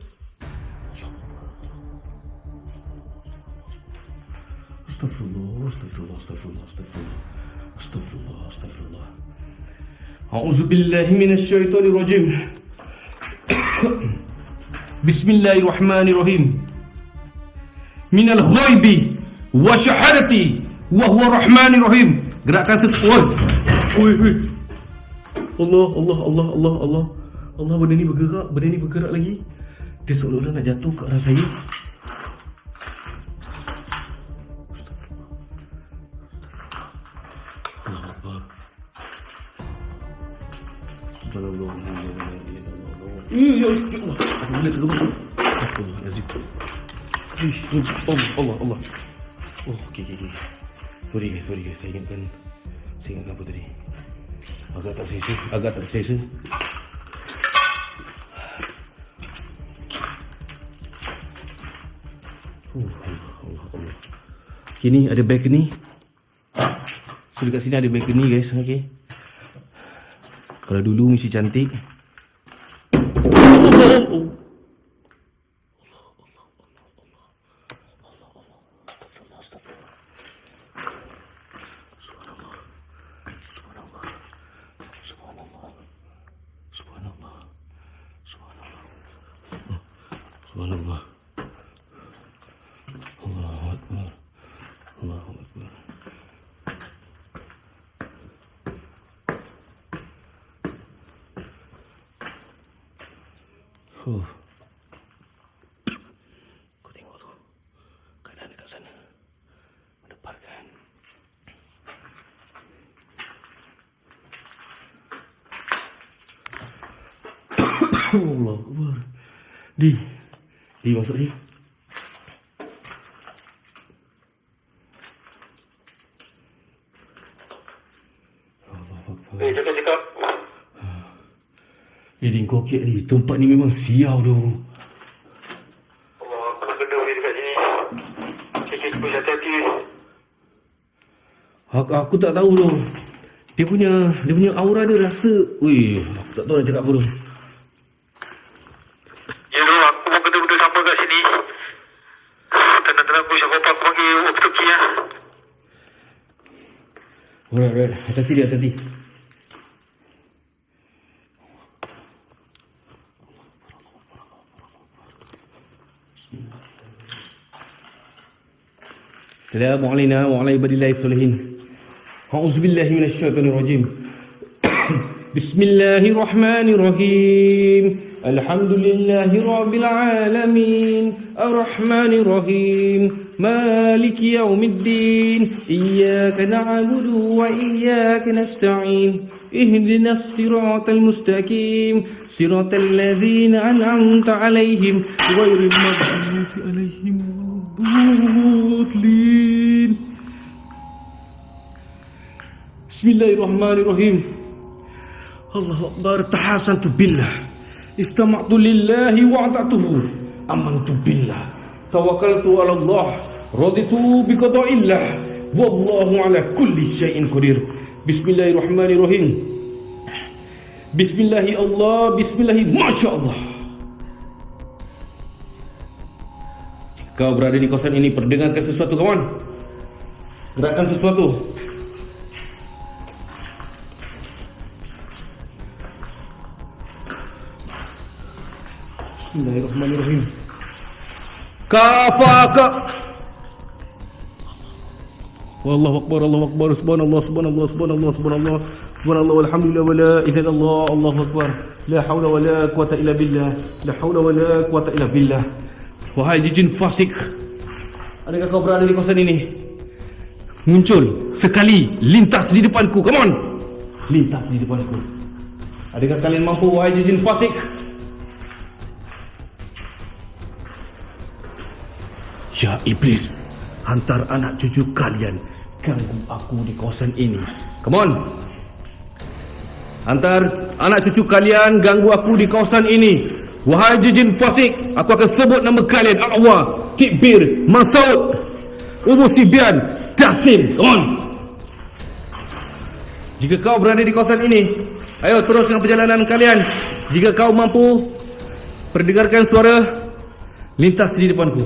Astagfirullah. A'udzubillahi minasyaitonirrajim. Bismillahirrahmanirrahim. Minal ghaibi wa syahadati wa huwa rahmanir rahim. Gerakkan sesuatu. Allah, benda ni bergerak lagi. Dia seolah-olah nak jatuh ke arah saya. Subhanallah. Ya Allah. Boleh terus. Allah. Oh, okey. Sorry guys. Saya ingatkan apa tadi. Agak tak selesa. Allah. Okay, ni ada balcony. So dekat sini ada balcony guys. Okay. Kalau dulu mesti cantik. Subhanallah. Allahu Akbar. Kau tengok tu keadaan dekat sana. Mendebarkan. Allah Akbar. Di masuk ni. Cakap. Din kau okey ni. Tempat ni memang sial tu. Allah, aku kena boleh dekat sini. Cik, kau hati-hati. Aku tak tahu tu. Dia punya aura dia rasa. Weh, aku tak tahu nak cakap apa tu. Ya tu, aku pun kena sama kat sini. Tenang-tenang aku siapa apa aku panggil walkie-talkie lah. Alright. Hati-hati dia, hati-hati. Assalamualaikum warahmatullahi wabarakatuh. A'udzubillahi minasyaitonirrajim. Bismillahirrahmanirrahim. Alhamdulillahi rabbil alamin. Arrahmanirrahim. Maliki yaumiddin. Iyyaka na'budu wa iyyaka nasta'in. Ihdinas siratal mustaqim. Siratal ladzina an'amta 'alaihim ghairil maghdubi 'alaihim waladdallin. Bismillahirrahmanirrahim. Allahu Akbar. Tahasantu billah. Istama'tu lillahi wa'atatuhu. Amantu billah. Tawakkaltu ala Allah. Raditu biqada'illah. Wallahu ala kulli syai'in qadir. Bismillahirrahmanirrahim. Bismillahi Allah. Bismillahi Masya Allah. Jika kau berada di kawasan ini, perdengarkan sesuatu kawan. Gerakkan sesuatu. Bismillahirrahmanirrahim. Kafaka. Wallahu akbar, Allahu akbar, subhanallah, subhanallah, subhanallah, subhanallah, subhanallah, walhamdulillah, wala ilaha illallah, Allahu akbar. La haula wala quwata illa billah. La haula wala quwata illa billah. Wahai jin fasik, adakah kau berada di kawasan ini? Muncul sekali, lintas di depanku. Come on. Lintas di depanku. Adakah kalian mampu, wahai jin fasik? Ya iblis, hantar anak cucu kalian ganggu aku di kawasan ini. Come on. Hantar anak cucu kalian ganggu aku di kawasan ini. Wahai jin fasik, aku akan sebut nama kalian: A'wa, Kibir, Masaud, Ubu Sibian, Dasim. Come on. Jika kau berada di kawasan ini, ayo teruskan perjalanan kalian. Jika kau mampu, perdengarkan suara lintas di depanku.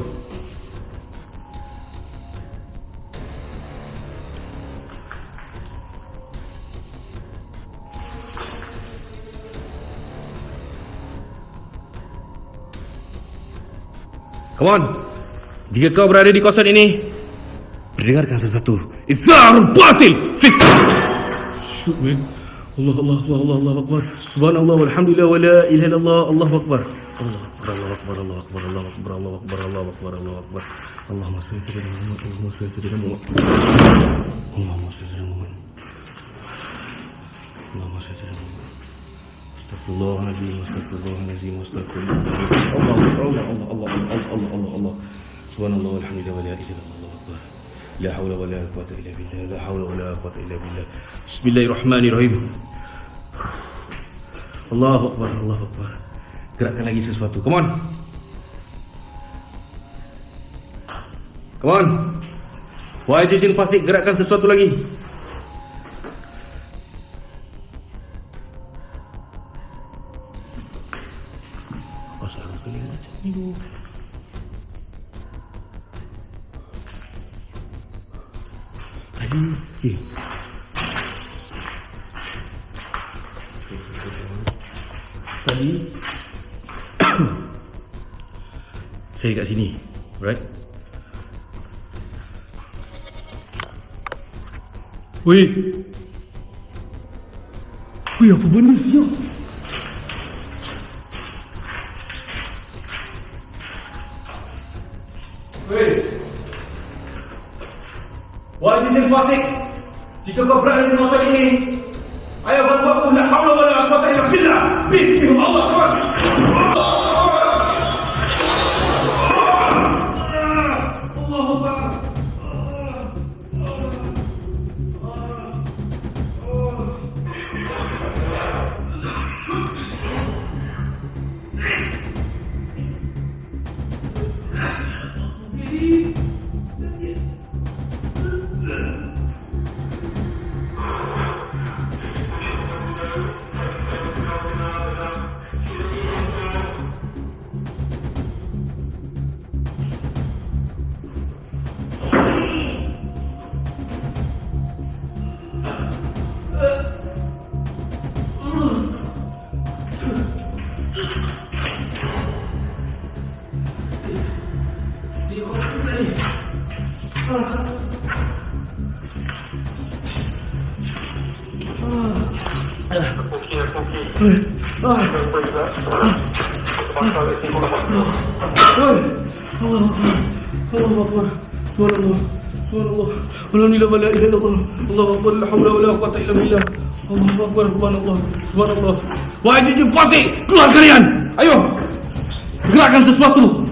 Come on. Jika kau berada di kawasan ini, perdengarkan sesuatu. Izarul batil. Shoot man. Allah Akbar. Subhanallah walhamdulillah wala ilaha illallah. Allahu Akbar. Allah Akbar. Allah Akbar. Allah Akbar. Allah Akbar. Allah Akbar. Allah Akbar. Allahumma salli ala Muhammad. Allahumma salli ala Muhammad. Allahumma salli ala Muhammad. Allahumma salli ala Muhammad. Astagfirullahaladzim. Astagfirullahaladzim. Astagfirullah. Allah. Subhanallah walhamdulillah wala ilaha illallah. Allahu Akbar. La haula wala quwwata illa billah. La haula wala quwwata illa billah. Bismillahirrahmanirrahim. Allahu Akbar. Allahu Akbar. Gerakkan lagi sesuatu. Come on. Come on. Wahai jin fasik, gerakkan sesuatu lagi. Pasal seling macam ni tu. Tadi okey. Tadi saya kat sini, right? Weh, apa benda siap? Wahai jin fasik, jika kau berada di kawasan ini, ayo bantu aku. La haula wala quwwata illa billah. Bismillah. Allahu Akbar. Allahu Akbar. Subhanallah. Subhanallah. Alhamdulillah wala ilaha illallah. Allahu Akbar. La haula wala quwwata illa billah. Allahu Akbar. Subhanallah. Subhanallah. Wahai jin fasik, keluar kalian. Ayo. Gerakkan sesuatu.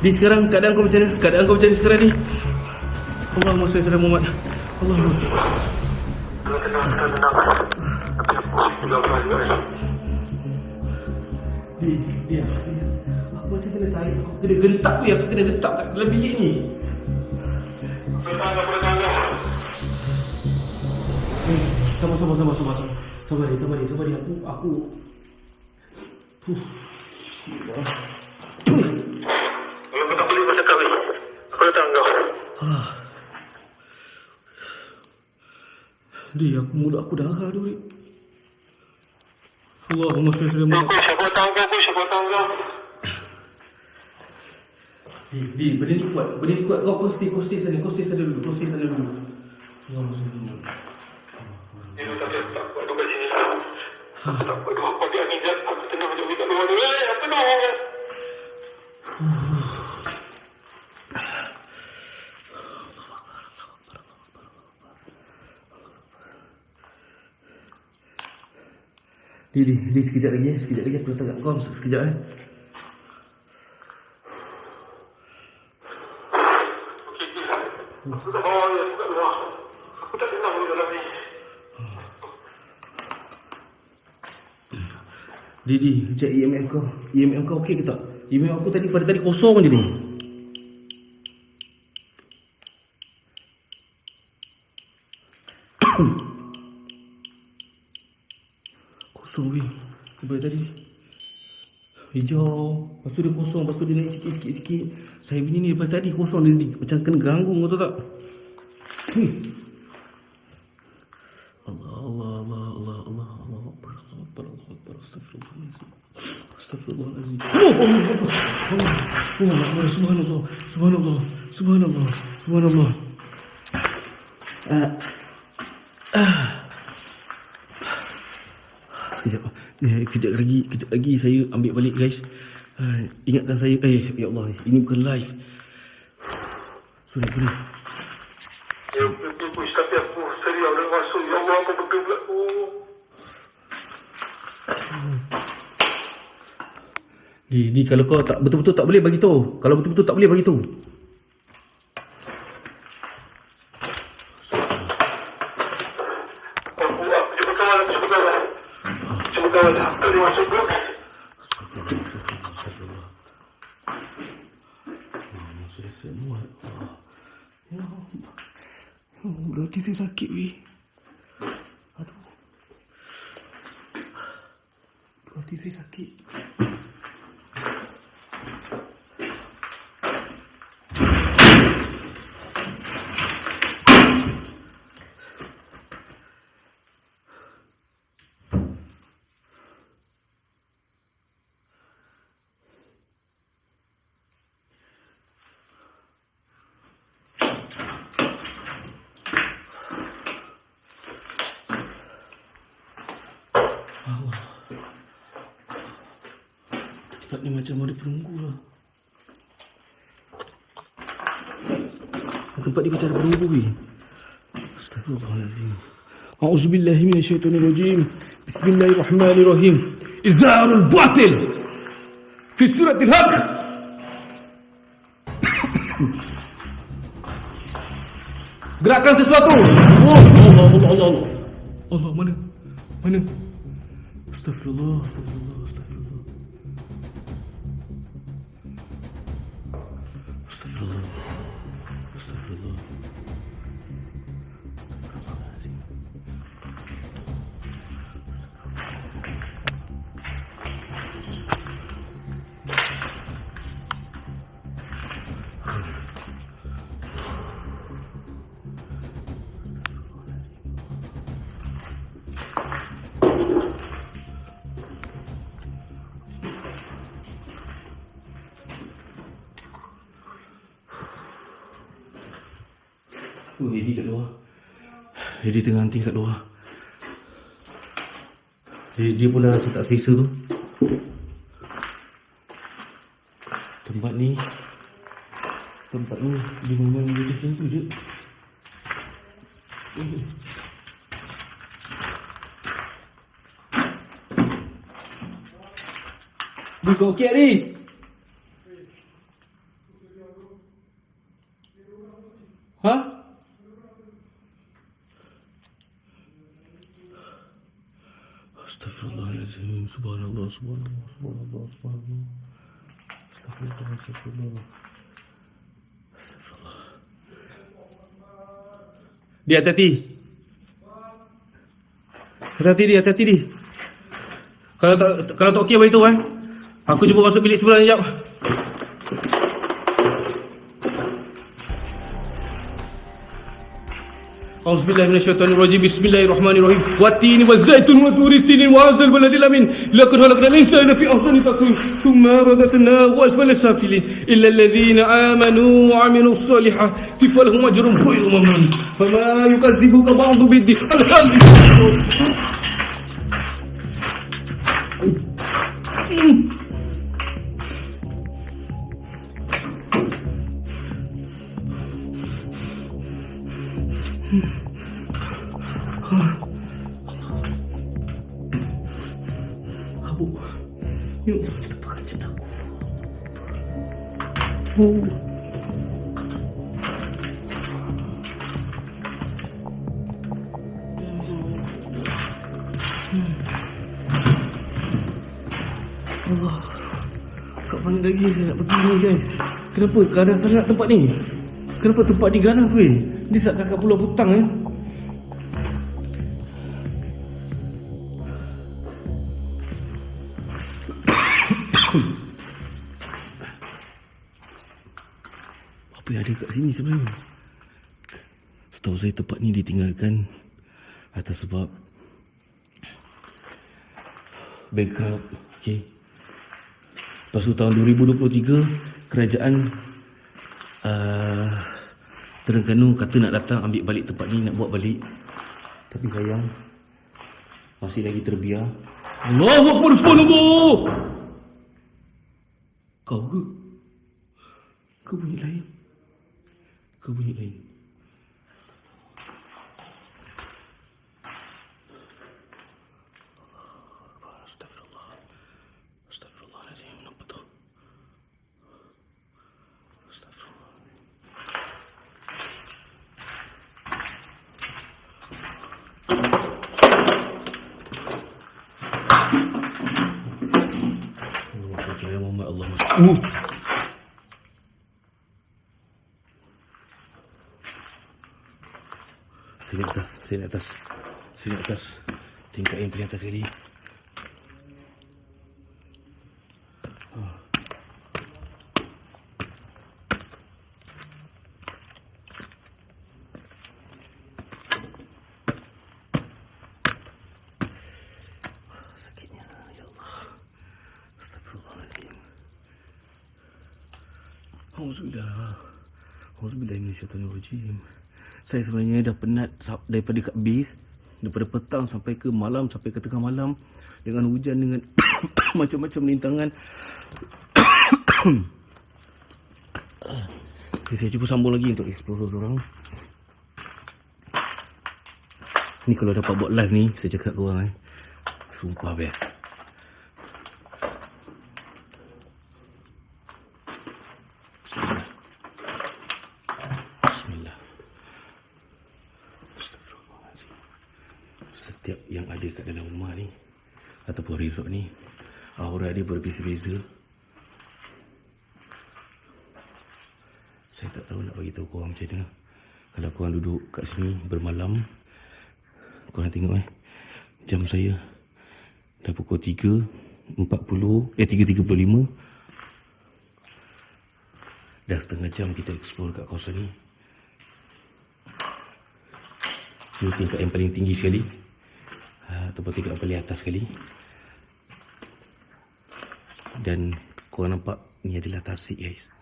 Di sekarang keadaan kau macam mana? Keadaan kau macam mana sekarang ni? Allahumma shalli ala Muhammad. Allahumma. Dia. Aku macam kena tarik. Aku kena gentak ni. Aku kena gentak kat dalam bilik ni. Sabar. Sabar dia. Aku. Kalau kau tak boleh kau cakap ni. Kau datang kau. Mulut aku darah tu. Allahumma shalli ala Muhammad. Siapa datang kau? Benda ni kuat. Kau stay sana dulu. Allahumma shalli ala Muhammad. Dia tak buat kat sini. Tak buat apa dia ni. Aku tengah duduk kat luar ni. Apa tu? Di sekejap lagi aku datang kat kau sekejap Okey. Aku tak bawa dia kat luar. Aku tak kenal dia dalam ni. Di cek EMF kau okey ke tak? EMF aku pada tadi kosong je ni. Kosong weh. Daripada tadi hijau, lepas tu dia kosong, lepas tu dia naik sikit. Saya punya ni daripada tadi kosong dia ni. Macam kena ganggu, kau tahu tak? Allah Akbar, Astagfirullahaladzim. Subhanallah. Kejap lagi saya ambil balik guys. Ingatkan saya. Ya Allah, ini bukan live. Sudah. Tapi aku serius nak masuk. Ya Allah, apa betul pula aku? Di kalau kau tak betul-betul tak boleh bagi tahu. Kalau betul-betul tak boleh bagi tahu. Cuba kawan. Aku masuk dulu. Berarti saya sakit weh. Aduh. Berarti saya sakit. Tempat ni macam ada perunggu lah. Tempat ni macam ada perunggu weh. Astagfirullahaladzim. A'udzubillahi minasyaitonirrajim. Bismillahirrahmanirrahim. Izharul batil fi suratil haq. Gerakkan sesuatu. Allah. Allah mana? Astagfirullah. Eddie kat luar. Eddie tengah hunting kat luar. Dia pun dah rasa tak selesa tu. Tempat ni dia memang dia macam tu je. Dia kau okey ni? Ha? Astaghfirullahaladzim. Subhanallah. Astagfirullah. Dia hati-hati. Hati-hati dia. Kalau tak okey bagi tu aku cuba masuk bilik sebelah ni jap. Auzubillahi minasyaitonirrajim. Bismillahirrahmanirrahim. Wat-tini waz-zaitun wa turi sinin wa hadzal baladil amin. Laqad khalaqnal insana fi ahsani taqwim. Thumma radadnahu asfala safilin. Illa alladhina amanu wa 'amilus solihati falahum ajrun ghairu mamnun. Fama yukazzibuka ba'du bid-din. Abu, yuk kita pakai aku. Allah, kat mana lagi saya nak pergi ni guys? Kenapa ganas sangat tempat ni? Kenapa tempat ni ganas weh? Ni saat kakak Pulau Butang Apa yang ada kat sini sebenarnya? Setahu saya tempat ni ditinggalkan atas sebab bankrupt. Okay. Lepas tu tahun 2023 kerajaan Terengganu kata nak datang ambil balik tempat ni, nak buat balik. Tapi sayang masih lagi terbiar. Allahu Akbar, subhanallah. Kau ke? Kau bunyi lain. Astagfirullahaladzim. Nampak tu? Astagfirullah. Allah. Sini atas. Tingkat yang paling atas sekali. Sakitnya, ya Allah. Astagfirullahaladzim. Auzubillah minasyaitonirrajim. Saya sebenarnya dah penat daripada kat base, daripada petang sampai ke malam, sampai ke tengah malam, dengan hujan, dengan macam-macam rintangan. Okay, saya cuba sambung lagi untuk explore seorang. Ni kalau dapat buat live ni, saya cakap korang sumpah best. Setiap yang ada kat dalam rumah ni ataupun resort ni, aura dia berbeza-beza. Saya tak tahu nak bagi tahu korang macam mana. Kalau korang duduk kat sini bermalam, korang tengok jam saya dah pukul 3.35. Dah setengah jam kita explore kat kawasan ni. Ini tingkat yang paling tinggi sekali, ataupun tingkat paling atas sekali. Dan korang nampak ni adalah tasik guys,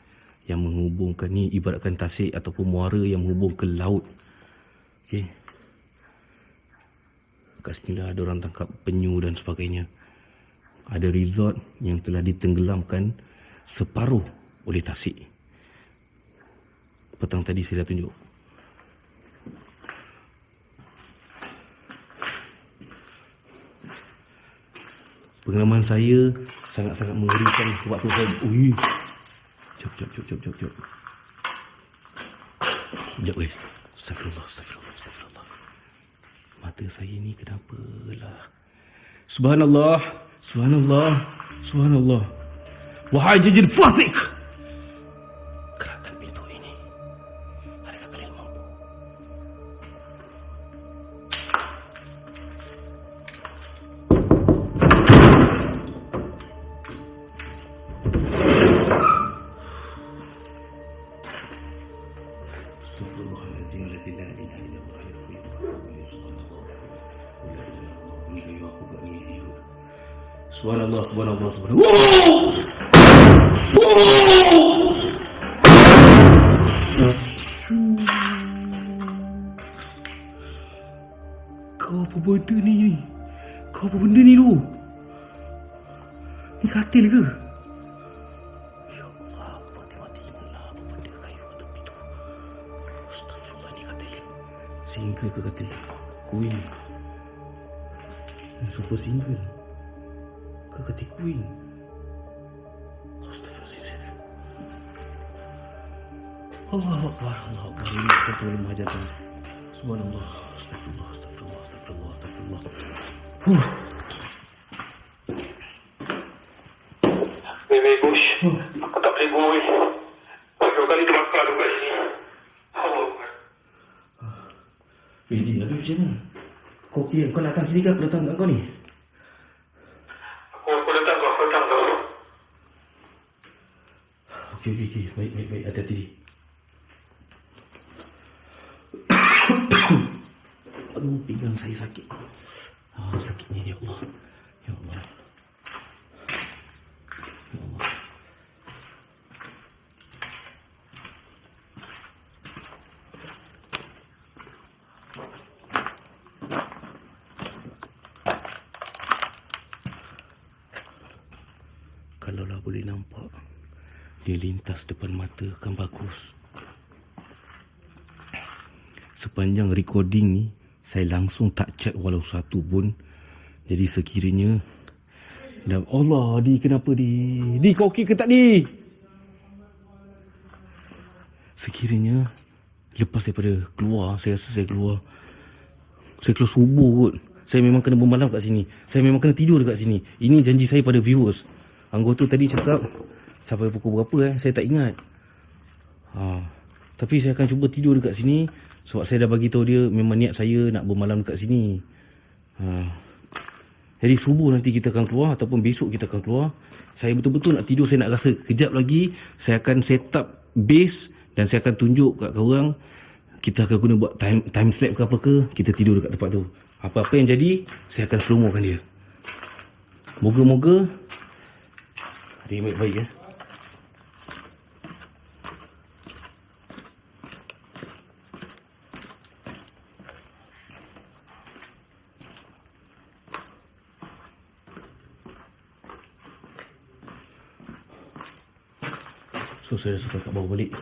yang menghubungkan, ni ibaratkan tasik ataupun muara yang menghubung ke laut. Okey. Kat sini lah ada orang tangkap penyu dan sebagainya. Ada resort yang telah ditenggelamkan separuh oleh tasik. Petang tadi saya dah tunjuk. Pengalaman saya sangat-sangat mengerikan waktu saya. Ui. Jom. Sekejap guys. Astagfirullah. Mata saya ni kenapa lah. Subhanallah. Wahai jajir fasik. Kerahkan pintu ini. Adakah kalian mampu? Astagfirullahaladzim. La ilaha illallah. Ni kayu aku buat ni. Subhanallah. Kau apa benda ni? Tu? Ni katil ke? Ya Allah, aku mati-mati lah. Apa benda kayu kat tepi tu? Astagfirullah, ni katil. Single ke katil? Queen. Ni super single. Ke katil queen? Astagfirullahaladzim. Allah Akbar. Ini satu lemah hajatan. Subhanallah. Astagfirullah. Baby Bush, aku tak boleh go away. Dua kali terbakar tu kat sini. Allah Akbar. Dia macam mana? Kau kira kau nak datang sini ke aku datang kat kau ni? Aku datang kau. Okey. Baik. Hati-hati dia. Aduh, pinggang saya sakit. Sakitnya ya Allah. Ya Allah. Kalaulah boleh nampak dia lintas depan mata kan bagus. Sepanjang recording ni saya langsung tak check walau satu pun. Jadi sekiranya dah Allah, Di kenapa Di kau okey ke tak Di? Sekiranya lepas daripada keluar, saya rasa saya keluar subuh kot. Saya memang kena bermalam kat sini. Saya memang kena tidur dekat sini. Ini janji saya pada viewers. Anggota tadi cakap sampai pukul berapa saya tak ingat. Tapi saya akan cuba tidur dekat sini sebab saya dah bagi tahu dia memang niat saya nak bermalam dekat sini. Jadi subuh nanti kita akan keluar ataupun besok kita akan keluar. Saya betul-betul nak tidur, saya nak rasa kejap lagi saya akan set up base dan saya akan tunjuk kat korang. Kita akan guna buat time slap ke apa ke, kita tidur dekat tempat tu. Apa-apa yang jadi, saya akan slow-mokan dia. Moga-moga dia baik-baik ya. So saya suka kat bawah balik.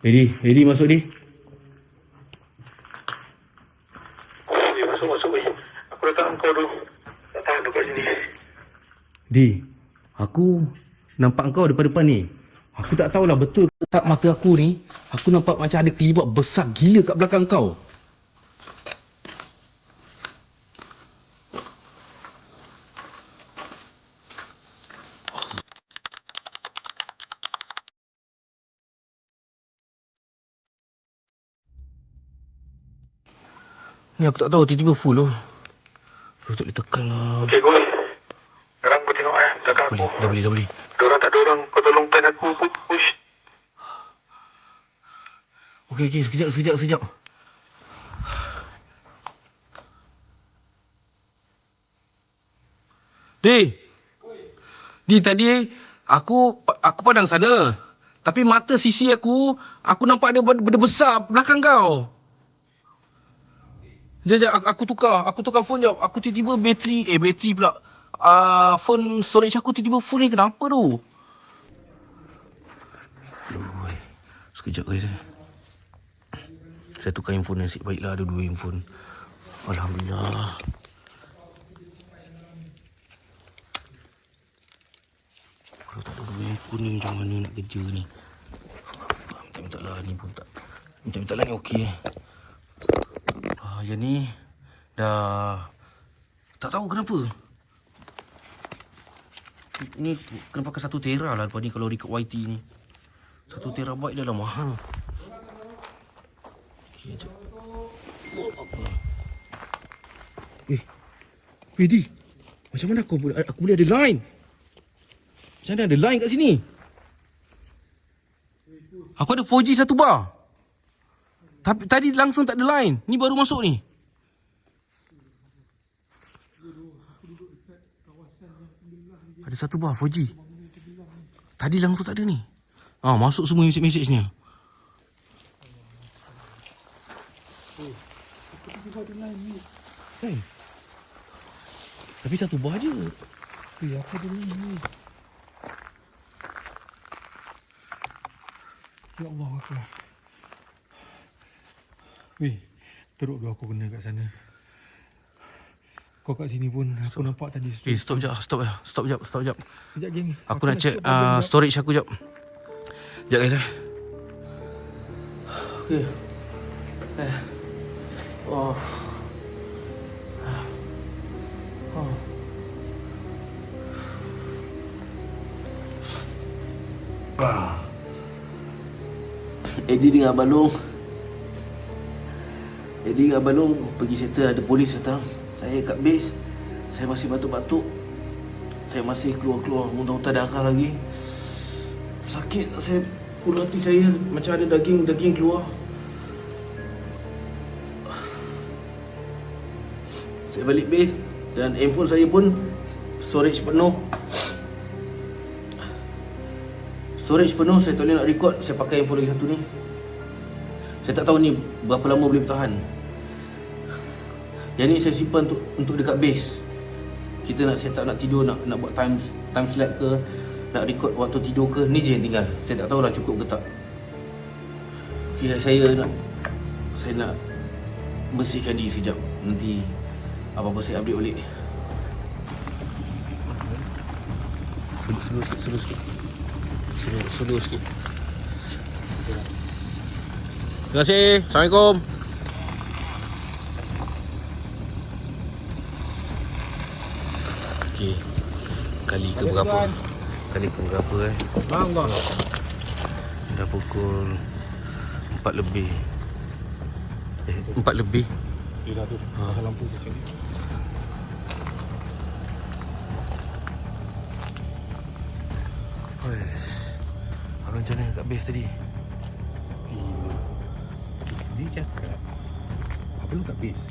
Edi masuk Di. Masuk. Aku datang kau dulu. Tak tahan dekat sini. Di, aku nampak kau depan-depan ni. Aku tak tahulah betul ke tak mata aku ni. Aku nampak macam ada kelibat besar gila kat belakang kau. Ni aku tak tahu, tiba-tiba full loh. Aku tak boleh tekan lah. Okey, go. Sekarang kau tengok belakang aku. Dah boleh. Diorang tak ada orang. Kau tolong pen aku. Push. Okey, sekejap. Di, tadi Aku pandang sana. Tapi mata sisi aku nampak ada benda besar belakang kau. Sekejap, aku tukar phone jap. Aku tiba-tiba bateri pula. Phone storage aku tiba-tiba full ni, kenapa tu? Aduh, sekejap guys. Saya tukar handphone nasib baiklah ada 2 handphone. Alhamdulillah. Kalau tak ada 2 handphone ni macam mana nak kerja ni? Minta-minta lah ni pun tak. Minta-minta lah ni okey. Yang ni dah tak tahu kenapa. Ni kena pakai 1 tera lah lepas ni kalau record YT ni. 1 terabyte dah lah mahal. Okey, jap. Di. Macam mana aku boleh ada line? Macam mana ada line kat sini? Aku ada 4G 1 bar. Tapi tadi langsung tak ada line. Ni baru masuk ni. Ada 1 bar 4G. Tadi langsung tak ada ni. Masuk semua mesej-mesejnya. Kan? Tapi 1 bar je. Apa dia ni? Ya Allah Akbar. Teruk dua aku kena kat sana. Kau kat sini pun aku nampak tadi. Stop jap. Sekejap geng. Aku nak check storage aku jap. Sekejap guys. Okey. Eddie dengan Abang Long pergi settle, ada polis datang. Saya kat base, saya masih batuk-batuk. Saya masih keluar-keluar muntah-muntah darah lagi. Sakit saya, ulu hati saya macam ada daging keluar. Saya balik base dan handphone saya pun storage penuh. Saya tak boleh nak record. Saya pakai handphone lagi 1 ni. Saya tak tahu ni berapa lama boleh bertahan. Yang ni saya simpan untuk dekat base. Kita nak set up, nak tidur, nak buat time slap ke, nak record waktu tidur ke, ni je yang tinggal. Saya tak tahulah cukup ke tak. Saya nak bersihkan diri sekejap. Nanti apa-apa saya update balik. Slow sikit. Terima kasih. Assalamualaikum. Okey. Kali ke berapa Bang. Dah pukul 4 lebih. 4 lebih. Dia dah tu. Pasal lampu macam ni. Abang macam mana kat base tadi? Dia cakap apa lu kat base?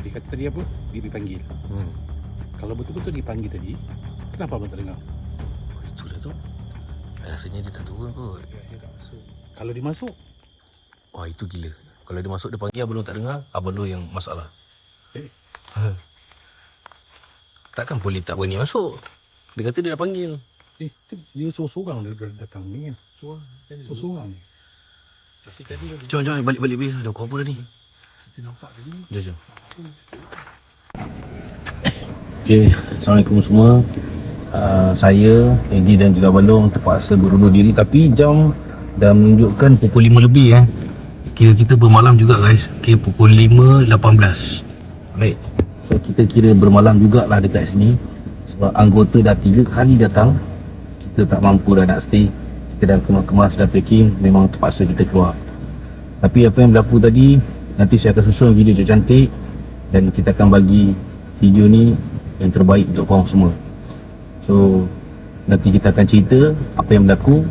Dia kata tadi apa? Dia dipanggil. Kalau betul-betul dipanggil tadi, kenapa abang tak dengar? Itu dah tu. Rasanya dia tak turun kot. Dia tak masuk. Kalau dia masuk, Wah, itu gila. Kalau dia masuk dia panggil abang lu tak dengar, abang lu yang masalah. Takkan boleh tak berani masuk. Dia kata dia dah panggil. dia sorang-sorang dia datang ni kan. Sorang-sorang ni. Tapi tadi Jom balik base. Dah pukul apa dah ni? kita nampak tadi. Jom. Okay, Assalamualaikum semua. Saya, Eddie dan juga Abang Long terpaksa berundur diri. Tapi jam dah menunjukkan pukul 5 lebih. Kira kita bermalam juga guys. Okay, pukul 5.18. Baik. So kita kira bermalam jugalah dekat sini. Sebab anggota dah 3 kali datang. Kita tak mampu dah nak stay. Kita dah kemas-kemas, dah packing. Memang terpaksa kita keluar. Tapi apa yang berlaku tadi, nanti saya akan susun video cantik. Dan kita akan bagi video ni yang terbaik untuk korang semua. So nanti kita akan cerita apa yang berlaku.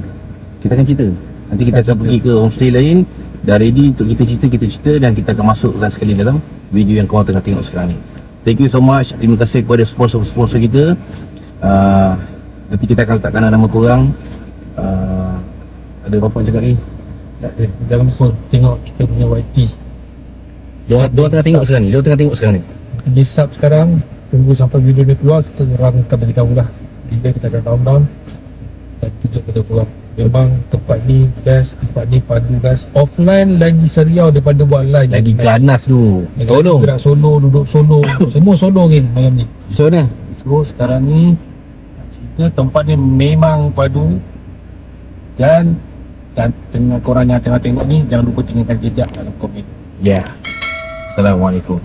Kita akan cerita. Nanti kita akan pergi ke homestay lain. Dah ready untuk kita cerita. Dan kita akan masukkan sekali dalam video yang korang tengah tengok sekarang ni. Thank you so much. Terima kasih kepada sponsor-sponsor kita. Nanti kita akan letakkan nama korang. Ada apa-apa nak cakap ni? Tak ada. Jangan lupa tengok kita punya YT. Diorang tengah tengok sekarang ni. Diorang tengah tengok sekarang ni. Di sub sekarang. Tunggu sampai video ni keluar. Kita orang akan beritahu lah. Bila kita akan down dan tunjuk kepada korang. Memang tempat ni best. Tempat ni padu guys. Offline lagi seriau daripada buat live. Lagi ganas tu. Tolong. Gerak solo, duduk solo. Semua solo ni malam ni. Macam mana? So sekarang ni cerita tempat ni memang padu. Dan tengah korang yang tengah tengok ni, jangan lupa tinggalkan jejak dalam komen. Ya. Assalamualaikum.